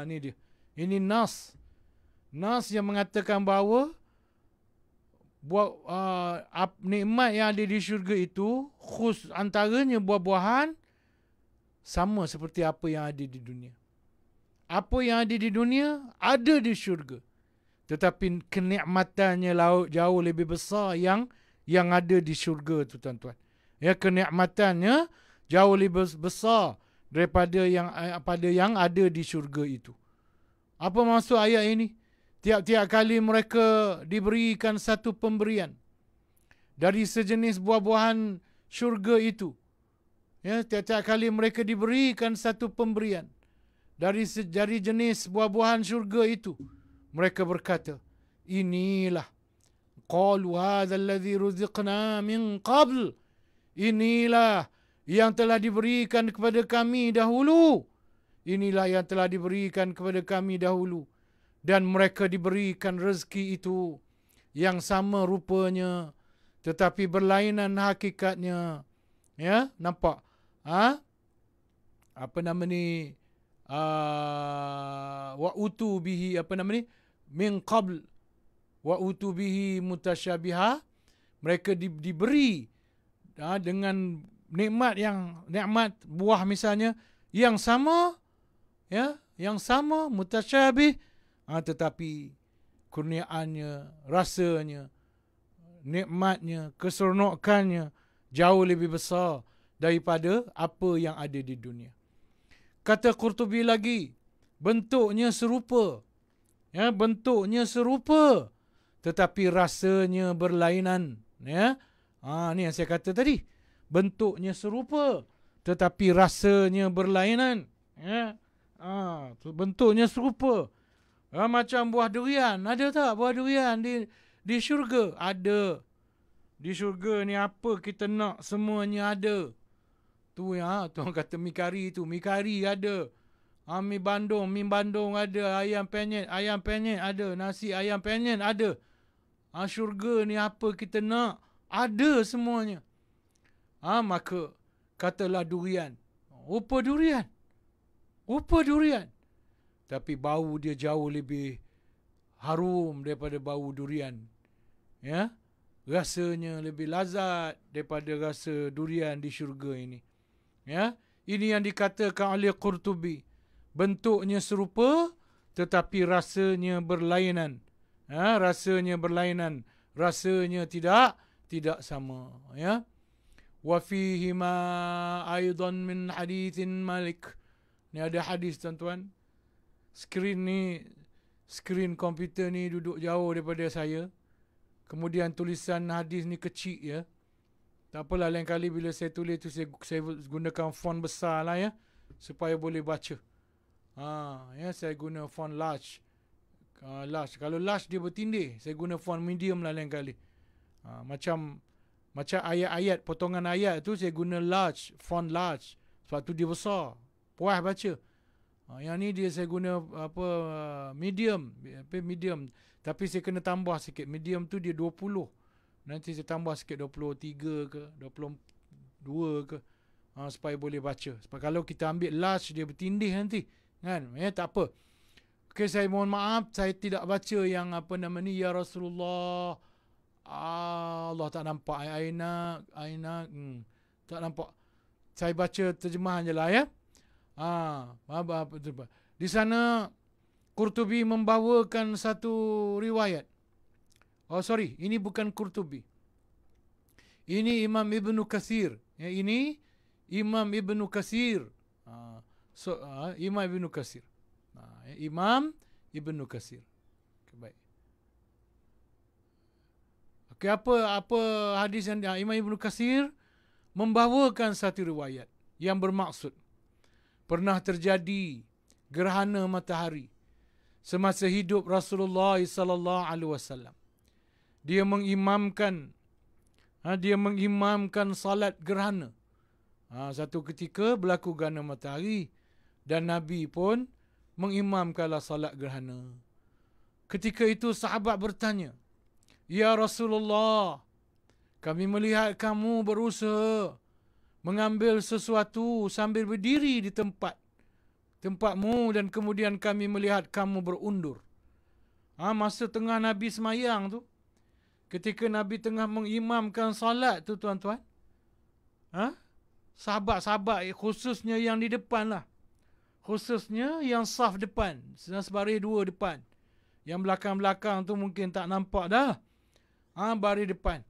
Ini dia. Ini nas yang mengatakan bahawa nikmat yang ada di syurga itu antaranya buah-buahan sama seperti apa yang ada di dunia. Apa yang ada di dunia ada di syurga. Tetapi kenikmatannya jauh lebih besar yang ada di syurga tu, tuan-tuan. Kenikmatannya jauh lebih besar daripada yang ada di syurga itu. Apa maksud ayat ini? Tiap-tiap kali mereka diberikan satu pemberian dari sejenis buah-buahan syurga itu. Ya, tiap-tiap kali mereka diberikan satu pemberian dari jenis buah-buahan syurga itu, mereka berkata, inilah qalu hadzal ladzi ruziqna min qabl. Inilah yang telah diberikan kepada kami dahulu. Inilah yang telah diberikan kepada kami dahulu. Dan mereka diberikan rezeki itu yang sama rupanya, tetapi berlainan hakikatnya. Ya, nampak? Apa nama ni? Wa utu bihi, apa nama ni? Min qabl. Wa utu bihi mutasyabiha. Mereka diberi dengan nikmat buah misalnya yang sama, ya, yang sama, mutasyabih, tetapi kurniaannya, rasanya, nikmatnya, keseronokannya jauh lebih besar daripada apa yang ada di dunia. Kata Qurtubi lagi, bentuknya serupa. Ya, bentuknya serupa, tetapi rasanya berlainan. Ya, ni yang saya kata tadi. Bentuknya serupa, tetapi rasanya berlainan. Ya, bentuknya serupa. Macam buah durian. Ada tak buah durian di syurga? Ada. Di syurga ni apa kita nak semuanya ada. Tu ya, tuan kata mi kari tu. Mi kari ada. Mi bandung ada. Ayam penyet ada. Nasi ayam penyet ada. Syurga ni apa kita nak? Ada semuanya. Maka katalah durian. Rupa durian. Tapi bau dia jauh lebih harum daripada bau durian. Ya, rasanya lebih lazat daripada rasa durian di syurga ini. Ya, ini yang dikatakan oleh Qurtubi. Bentuknya serupa, tetapi rasanya berlainan. Rasanya berlainan. Rasanya tidak sama. Ya. Wa fihi ma aidan min hadithin Malik. Ni ada hadis tuan-tuan. Skrin komputer ni duduk jauh daripada saya. Kemudian tulisan hadis ni kecil ya. Tak apalah, lain kali bila saya tulis tu saya gunakan font besar lah ya, supaya boleh baca. Ya, saya guna font large. Kalau large dia bertindih, saya guna font medium lah lain kali. Macam ayat-ayat, potongan ayat tu saya guna large, font large. Sebab tu dia besar. Puas baca. Yang ni dia saya guna medium. Tapi saya kena tambah sikit. Medium tu dia 20. Nanti saya tambah sikit 23 ke, 22 ke. Supaya boleh baca. Sebab kalau kita ambil large dia bertindih nanti. Kan? Ya, tak apa. Okay, saya mohon maaf. Saya tidak baca yang apa nama ni. Ya Rasulullah. Allah tak nampak. Aina. Tak nampak. Saya baca terjemahan je lah ya. Di sana Qurtubi membawakan satu riwayat. Ini bukan Qurtubi. Ini Imam Ibn Katsir. Ya, ini Imam Ibn Katsir. Imam Ibn Katsir. Imam Ibn Katsir. Okay, baik. Okey, apa hadis yang Imam Ibn Katsir membawakan satu riwayat yang bermaksud pernah terjadi gerhana matahari semasa hidup Rasulullah sallallahu alaihi wasallam. Dia mengimamkan salat gerhana. Satu ketika berlaku gerhana matahari dan Nabi pun mengimamkanlah salat gerhana. Ketika itu sahabat bertanya, "Ya Rasulullah, kami melihat kamu berusaha mengambil sesuatu sambil berdiri di tempatmu dan kemudian kami melihat kamu berundur." Masa tengah Nabi semayang tu, ketika Nabi tengah mengimamkan salat tu tuan-tuan, sahabat-sahabat khususnya yang di depan lah, khususnya yang saf depan, sebaris dua depan, yang belakang-belakang tu mungkin tak nampak dah. Baris depan,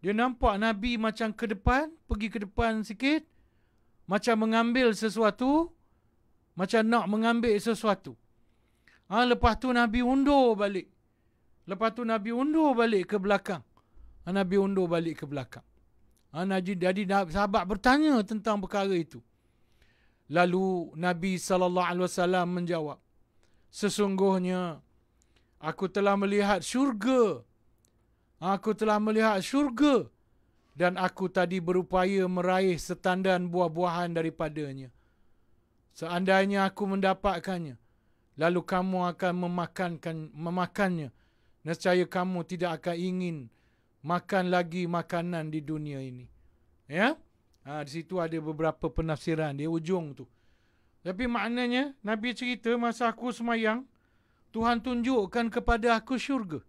dia nampak Nabi macam ke depan, pergi ke depan sikit, macam mengambil sesuatu, macam nak mengambil sesuatu. Lepas tu Nabi undur balik. Lepas tu Nabi undur balik ke belakang. Nabi undur balik ke belakang. Jadi sahabat bertanya tentang perkara itu. Lalu Nabi SAW menjawab, sesungguhnya aku telah melihat syurga. Aku telah melihat syurga. Dan aku tadi berupaya meraih setandan buah-buahan daripadanya. Seandainya aku mendapatkannya, lalu kamu akan memakannya, nescaya kamu tidak akan ingin makan lagi makanan di dunia ini. Ya? Di situ ada beberapa penafsiran di ujung tu. Tapi maknanya Nabi cerita masa aku semayang, Tuhan tunjukkan kepada aku syurga.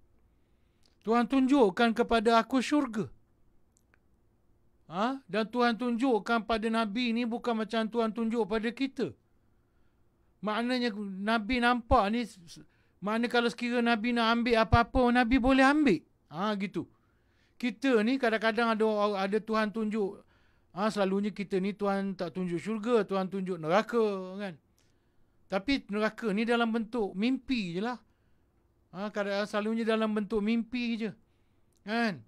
Tuhan tunjukkan kepada aku syurga. Dan Tuhan tunjukkan pada Nabi ni bukan macam Tuhan tunjuk pada kita. Maknanya Nabi nampak ni, maknanya kalau sekiranya Nabi nak ambil apa-apa, Nabi boleh ambil. Gitu. Kita ni kadang-kadang ada Tuhan tunjuk. Selalunya kita ni Tuhan tak tunjuk syurga, Tuhan tunjuk neraka kan. Tapi neraka ni dalam bentuk mimpi je lah. Kadang-kadang selalunya dalam bentuk mimpi je. Kan?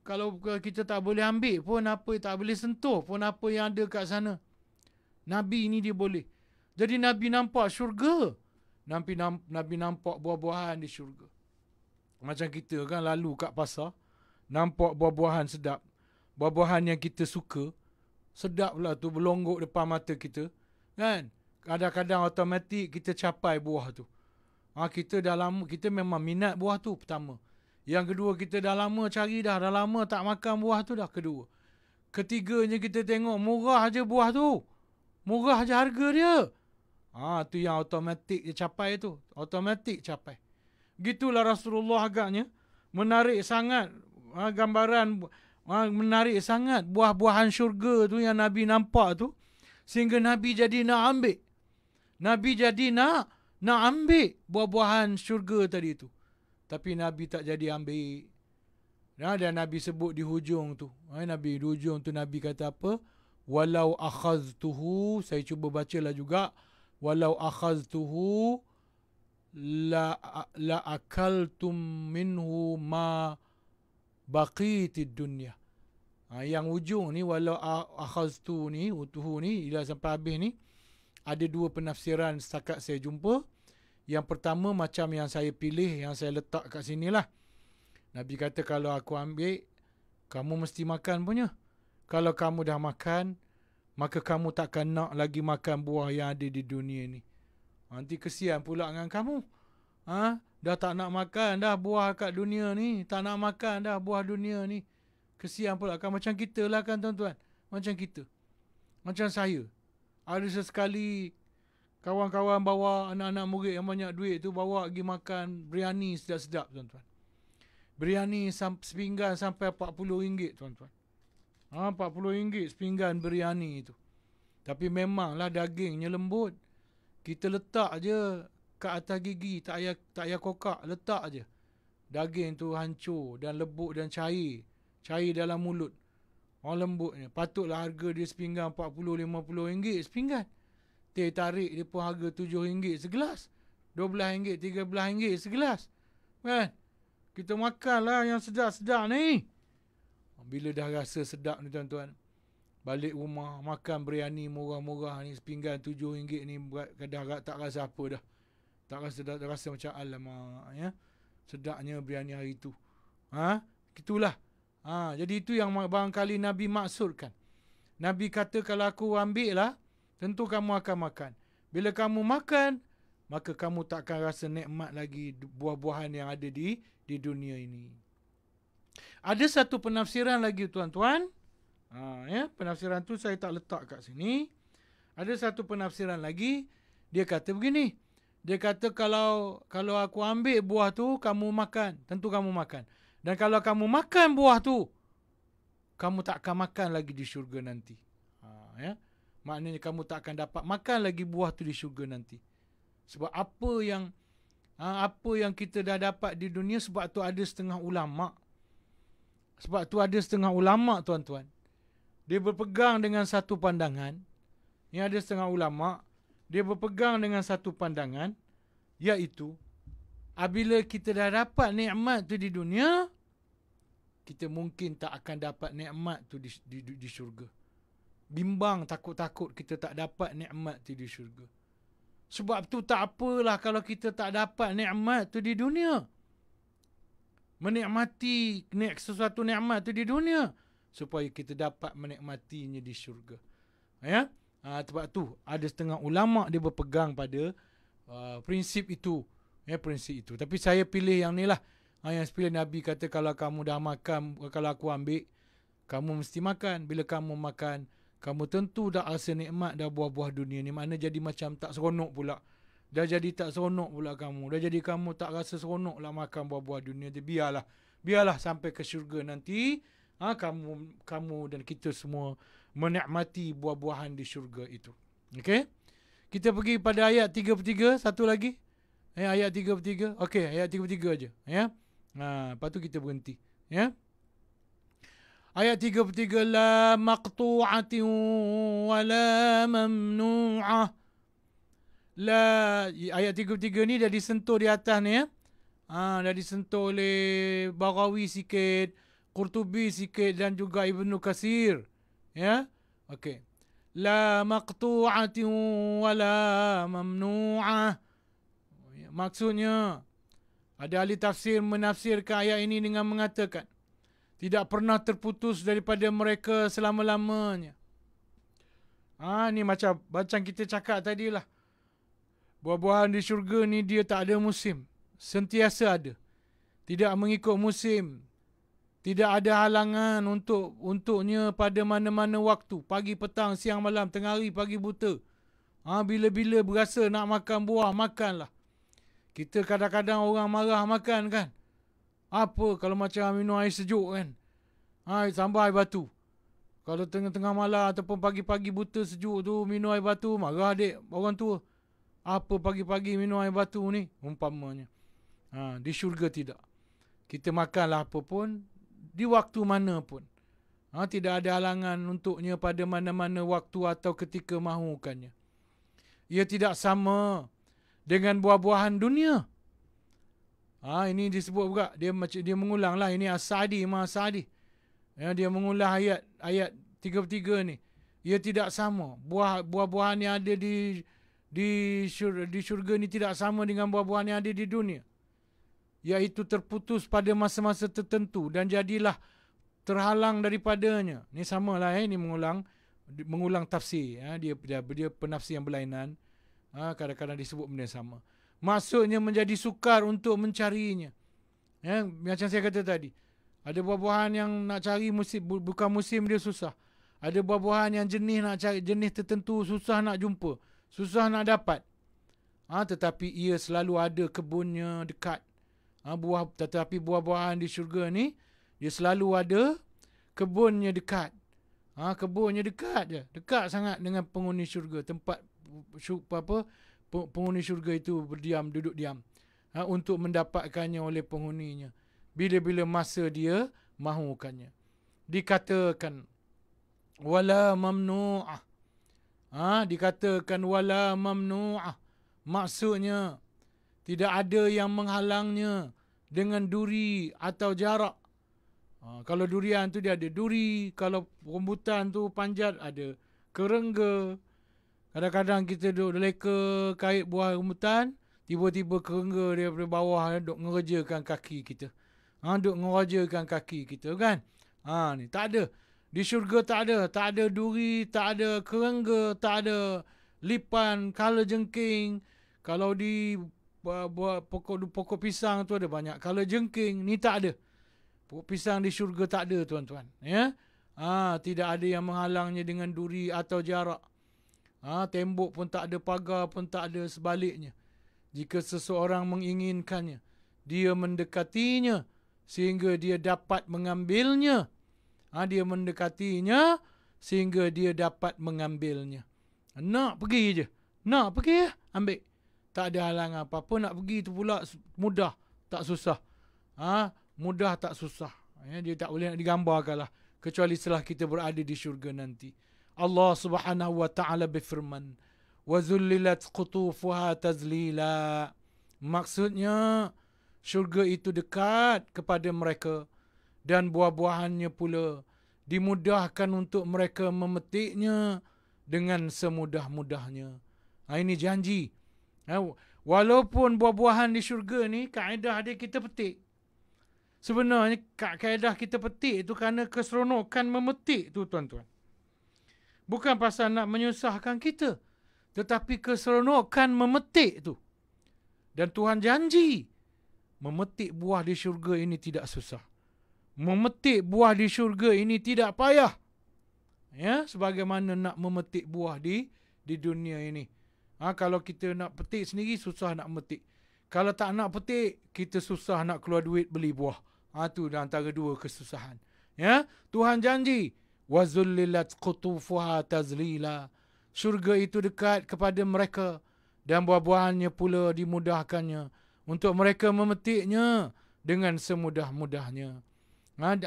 Kalau kita tak boleh ambil pun apa, tak boleh sentuh pun apa yang ada kat sana. Nabi ni dia boleh. Jadi Nabi nampak syurga. Nabi nampak buah-buahan di syurga. Macam kita kan lalu kat pasar, nampak buah-buahan sedap. Buah-buahan yang kita suka, sedap lah tu berlonggok depan mata kita. Kan? Kadang-kadang automatik kita capai buah tu. Kita memang minat buah tu pertama. Yang kedua, kita dah lama cari dah lama tak makan buah tu dah kedua. Ketiganya kita tengok murah je buah tu. Murah je harga dia. Tu yang automatik dia capai tu. Automatik capai. Gitulah Rasulullah agaknya menarik sangat gambaran, menarik sangat buah-buahan syurga tu yang Nabi nampak tu. Sehingga Nabi jadi nak ambil. Nabi jadi nak ambil buah-buahan syurga tadi tu. Tapi Nabi tak jadi ambil. Dan Nabi sebut di hujung tu. Nabi di hujung tu Nabi kata apa? Walau akhaztuhu, saya cuba bacalah juga. Walau akhaztuhu la akaltum minhu ma baqitid dunya. Yang ujung ni walau akhaztu ni, utuhu ni ila sampai habis ni ada dua penafsiran setakat saya jumpa. Yang pertama macam yang saya pilih, yang saya letak kat sini lah. Nabi kata kalau aku ambil, kamu mesti makan punya. Kalau kamu dah makan, maka kamu takkan nak lagi makan buah yang ada di dunia ni. Nanti kesian pula dengan kamu. Dah tak nak makan dah buah kat dunia ni. Tak nak makan dah buah dunia ni. Kesian pula kan, macam kita lah kan tuan-tuan. Macam kita. Macam saya. Ada sesekali kawan-kawan bawa anak-anak murid yang banyak duit tu bawa pergi makan biryani sedap-sedap tuan-tuan. Biryani sepinggan sampai RM40 tuan-tuan. RM40 sepinggan biryani tu. Tapi memanglah dagingnya lembut. Kita letak je kat atas gigi, tak payah kokak, letak je. Daging tu hancur dan lembut dan cair. Cair dalam mulut. Lembutnya. Patutlah harga dia sepinggan RM40-50 sepinggan. Teh tarik dia pun harga RM7 segelas. RM12, RM13 segelas. Kan? Kita makanlah yang sedap-sedap ni. Bila dah rasa sedap ni tuan-tuan, balik rumah makan biryani murah-murah ni sepinggan RM7 ni, kadang tak rasa apa dah. Tak rasa macam alamak ya. Sedapnya biryani hari tu. Gitulah. Jadi itu yang barangkali Nabi maksudkan. Nabi kata kalau aku ambil lah, tentu kamu akan makan. Bila kamu makan, maka kamu tak akan rasa nikmat lagi buah-buahan yang ada di dunia ini. Ada satu penafsiran lagi tuan-tuan. Penafsiran tu saya tak letak kat sini. Ada satu penafsiran lagi. Dia kata begini. Dia kata kalau aku ambil buah tu, kamu makan. Tentu kamu makan. Dan kalau kamu makan buah tu, kamu tak akan makan lagi di syurga nanti. Maknanya kamu tak akan dapat makan lagi buah tu di syurga nanti. Sebab apa yang kita dah dapat di dunia, sebab tu ada setengah ulama. Sebab tu ada setengah ulama tuan-tuan. Dia berpegang dengan satu pandangan. Yang ada setengah ulama, dia berpegang dengan satu pandangan Iaitu, apabila kita dah dapat nikmat tu di dunia, kita mungkin tak akan dapat nikmat tu di syurga. Bimbang, takut-takut kita tak dapat nikmat tu di syurga. Sebab tu tak apalah kalau kita tak dapat nikmat tu di dunia. Menikmati sesuatu nikmat tu di dunia supaya kita dapat menikmatinya di syurga. Ya? Sebab tu ada setengah ulama dia berpegang pada prinsip itu. Ya, prinsip itu. Tapi saya pilih yang ni lah. Yang sepilih Nabi kata kalau kamu dah makan, kalau aku ambil, kamu mesti makan. Bila kamu makan, kamu tentu dah rasa nikmat dah buah-buah dunia ni. Makna jadi macam tak seronok pula. Dah jadi tak seronok pula kamu. Dah jadi kamu tak rasa seronok lah makan buah-buah dunia tu. Biarlah sampai ke syurga nanti. Kamu dan kita semua menikmati buah-buahan di syurga itu. Okey? Kita pergi pada ayat 33. Satu lagi. Ayat 33. Okey, ayat 33 aja. Ya. Lepas tu kita berhenti. Ya. Ayat 33. La maqtu'atin wa la mamnu'ah. Ayat 33 ni dah disentuh di atas ni ya. Dah disentuh oleh Baghawi sikit, Qurtubi sikit dan juga Ibnu Katsir. Ya. Okey. La maqtu'atin wa la mamnu'ah. Maksudnya, ada ahli tafsir menafsirkan ayat ini dengan mengatakan, tidak pernah terputus daripada mereka selama-lamanya. Ni macam kita cakap tadilah. Buah-buahan di syurga ni dia tak ada musim. Sentiasa ada. Tidak mengikut musim. Tidak ada halangan untuknya pada mana-mana waktu. Pagi, petang, siang, malam, tengah hari, pagi, buta. Bila-bila berasa nak makan buah, makanlah. Kita kadang-kadang orang marah makan kan. Apa kalau macam minum air sejuk kan. Tambah air batu. Kalau tengah-tengah malam ataupun pagi-pagi buta sejuk tu minum air batu, marah adik orang tua. Apa pagi-pagi minum air batu ni? Umpamanya. Di syurga tidak. Kita makanlah apa pun, di waktu mana pun. Tidak ada halangan untuknya pada mana-mana waktu atau ketika mahukannya. Ia tidak sama dengan buah-buahan dunia. Ini disebut juga. Dia mengulang lah. Ini As-Sa'di, Imam As-Sa'di. Dia mengulang ayat 33 ni. Ia tidak sama. Buah-buahan yang ada di syurga ni tidak sama dengan buah-buahan yang ada di dunia. Iaitu terputus pada masa-masa tertentu dan jadilah terhalang daripadanya. Ini samalah ini mengulang tafsir. Dia penafsir yang berlainan. Kadang-kadang disebut benda yang sama. Maksudnya menjadi sukar untuk mencarinya. Macam saya kata tadi. Ada buah-buahan yang nak cari bukan musim dia susah. Ada buah-buahan yang jenis tertentu susah nak jumpa. Susah nak dapat. Tetapi ia selalu ada kebunnya dekat. Tetapi buah-buahan di syurga ni, dia selalu ada kebunnya dekat. Kebunnya dekat je. Dekat sangat dengan penghuni syurga. Tempat penghuni syurga itu duduk diam. Untuk mendapatkannya oleh penghuninya. Bila-bila masa dia mahukannya. Dikatakan, wala mamnu'ah. Dikatakan wala mamnu'ah. Maksudnya, tidak ada yang menghalangnya dengan duri atau jarak. Kalau durian tu dia ada duri. Kalau rambutan tu panjat ada kerengga. Kadang-kadang kita duduk leka kait buah rambutan. Tiba-tiba kerengga daripada bawah duduk ngerejakan kaki kita. Duduk ngerejakan kaki kita kan. Ni tak ada. Di syurga tak ada. Tak ada duri, tak ada kerengga, tak ada lipan, kala jengking. Kalau di pokok pisang tu ada banyak kala jengking. Ni tak ada. Pokok pisang di syurga tak ada tuan-tuan. Ya? Tidak ada yang menghalangnya dengan duri atau jarak. Tembok pun tak ada, pagar pun tak ada, sebaliknya. Jika seseorang menginginkannya, dia mendekatinya sehingga dia dapat mengambilnya. Dia mendekatinya sehingga dia dapat mengambilnya. Nak pergi je. Nak pergi ambil. Tak ada halangan apa-apa. Nak pergi tu pula mudah, tak susah. Mudah tak susah. Dia tak boleh nak digambarkan lah. Kecuali setelah kita berada di syurga nanti. Allah subhanahu wa ta'ala berfirman, وَذُلِّلَتْ قُطُوفُهَا تَذْلِيلًا. Maksudnya syurga itu dekat kepada mereka dan buah-buahannya pula dimudahkan untuk mereka memetiknya dengan semudah-mudahnya. Ini janji. Walaupun buah-buahan di syurga ni kaedah dia kita petik. Sebenarnya kaedah kita petik itu kerana keseronokan memetik tu tuan-tuan. Bukan pasal nak menyusahkan kita, tetapi keseronokan memetik tu. Dan Tuhan janji memetik buah di syurga ini tidak susah. Memetik buah di syurga ini tidak payah. Ya, sebagaimana nak memetik buah di dunia ini. Kalau kita nak petik sendiri, susah nak memetik. Kalau tak nak petik, kita susah nak keluar duit beli buah. Tu antara dua kesusahan. Ya, Tuhan janji, wazullilat qutufuha tazlila. Syurga itu dekat kepada mereka dan buah-buahannya pula dimudahkannya untuk mereka memetiknya dengan semudah-mudahnya.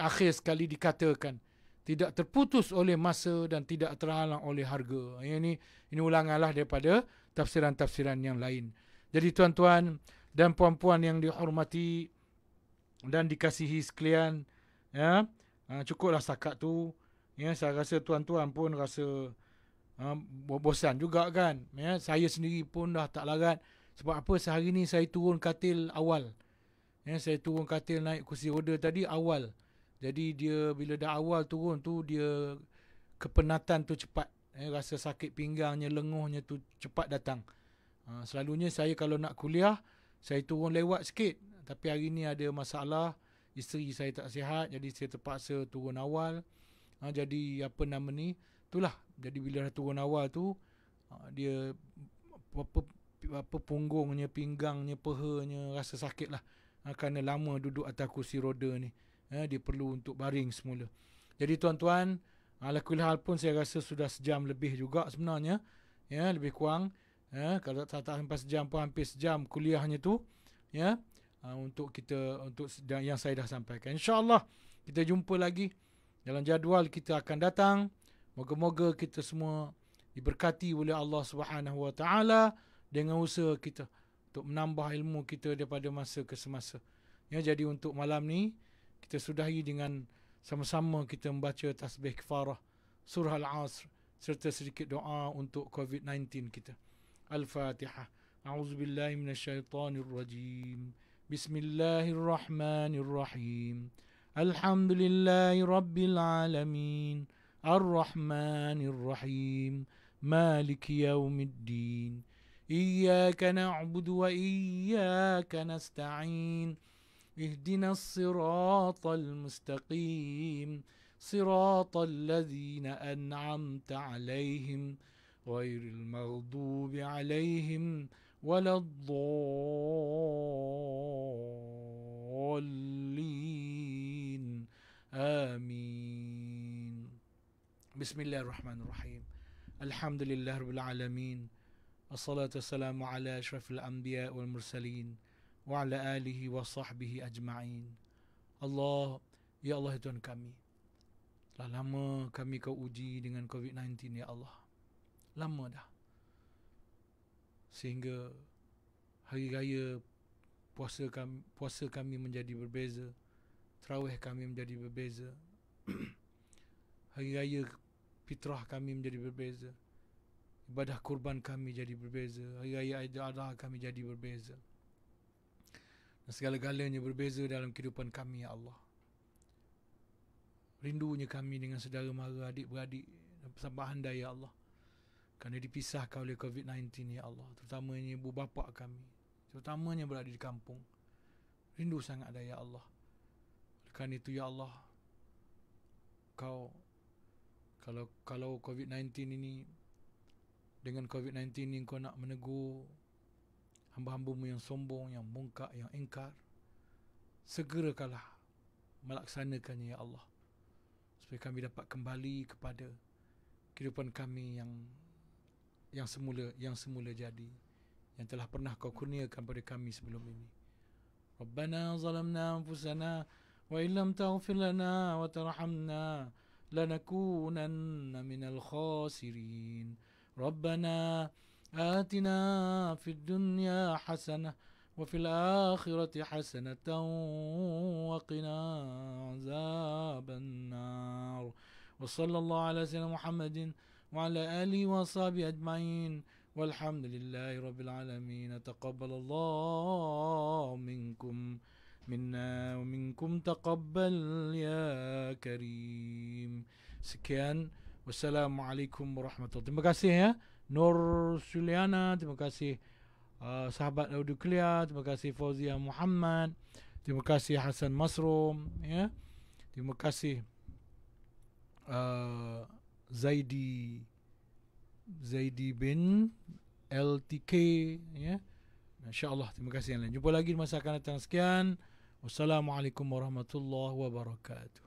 Akhir sekali dikatakan tidak terputus oleh masa dan tidak terhalang oleh harga. Ini ulanganlah daripada tafsiran-tafsiran yang lain. Jadi tuan-tuan dan puan-puan yang dihormati dan dikasihi sekalian, ya, cukuplah setakat tu. Ya, saya rasa tuan-tuan pun rasa bosan juga kan. Ya, saya sendiri pun dah tak larat. Sebab apa, sehari ni saya turun katil awal. Ya, saya turun katil naik kursi roda tadi awal. Jadi dia bila dah awal turun tu, dia kepenatan tu cepat. Rasa sakit pinggangnya, lenguhnya tu cepat datang. Selalunya saya kalau nak kuliah, saya turun lewat sikit. Tapi hari ni ada masalah, isteri saya tak sihat, jadi saya terpaksa turun awal. Jadi apa nama ni, itulah. Jadi bila dah turun awal tu, dia apa punggungnya, pinggangnya, pahanya rasa sakit lah. Kerana lama duduk atas kursi roda ni. Dia perlu untuk baring semula. Jadi tuan-tuan, ala kulli hal pun saya rasa sudah sejam lebih juga sebenarnya. Ya, lebih kurang. Kalau tak sampai sejam pun hampir sejam kuliahnya tu. Ya, untuk yang saya dah sampaikan. InsyaAllah kita jumpa lagi dalam jadual kita akan datang. Moga-moga kita semua diberkati oleh Allah Subhanahu Wa Taala dengan usaha kita untuk menambah ilmu kita daripada masa ke semasa. Ya, jadi untuk malam ni kita sudahi dengan sama-sama kita membaca tasbih kafarah, surah Al-Asr serta sedikit doa untuk COVID-19 kita. Al-Fatihah. A'udzubillahi minasyaitonirrajim. Bismillahirrahmanirrahim. Alhamdulillahi rabbil alamin. Ar-Rahmanir-Rahim. Maliki yaumiddin. Iyyaka na'budu wa iyyaka nasta'in. اهدنا الصراط المستقيم صراط الذين أنعمت عليهم غير المغضوب عليهم ولا الضالين آمين. بسم الله الرحمن الرحيم. الحمد لله رب العالمين. الصلاة والسلام على أشرف الأنبياء والمرسلين wa ala alihi wa sahbihi ajma'in. Allah, ya Allah Tuhan kami, telah lama kami kau uji dengan COVID-19 ya Allah. Lama dah. Sehingga hari raya puasa kami menjadi berbeza, tarawih kami menjadi berbeza. Hari raya fitrah kami menjadi berbeza. Ibadah kurban kami jadi berbeza. Hari raya Aidil Adha kami jadi berbeza. Dan segala-galanya berbeza dalam kehidupan kami ya Allah. Rindunya kami dengan saudara mara, adik-beradik dan persambahan ya Allah, kerana dipisahkan oleh COVID-19 ya Allah. Terutamanya ibu bapa kami, terutamanya berada di kampung. Rindu sangat ya Allah. Kerana itu ya Allah, kalau COVID-19 ini, dengan COVID-19 ini kau nak menegur hamba-hambamu yang sombong, yang mungkar, yang ingkar, segerakanlah melaksanakannya ya Allah, supaya kami dapat kembali kepada kehidupan kami yang semula jadi, yang telah pernah kau kurniakan pada kami sebelum ini. Rabbana zalamna anfusana wa illam taghfir lana wa tarhamna lanakunanna minal khasirin. Rabbana آتنا في الدنيا حسنة وفي الآخرة حسنة وقنا عذاب النار وصلى الله على سيدنا محمد وعلى آله وصحبه أجمعين والحمد لله رب العالمين. تقبل الله منكم منا ومنكم تقبل يا كريم. Sekian, wassalamualaikum warahmatullahi wabarakatuh. Terima kasih ya Nur Suliana, terima kasih sahabat Audio Clear, terima kasih Fauzia Muhammad, terima kasih Hasan Masrum ya. Terima kasih Zaidi bin LTK ya. Masya-Allah, terima kasih yang lain. Jumpa lagi di masa akan datang. Sekian. Wassalamualaikum warahmatullahi wabarakatuh.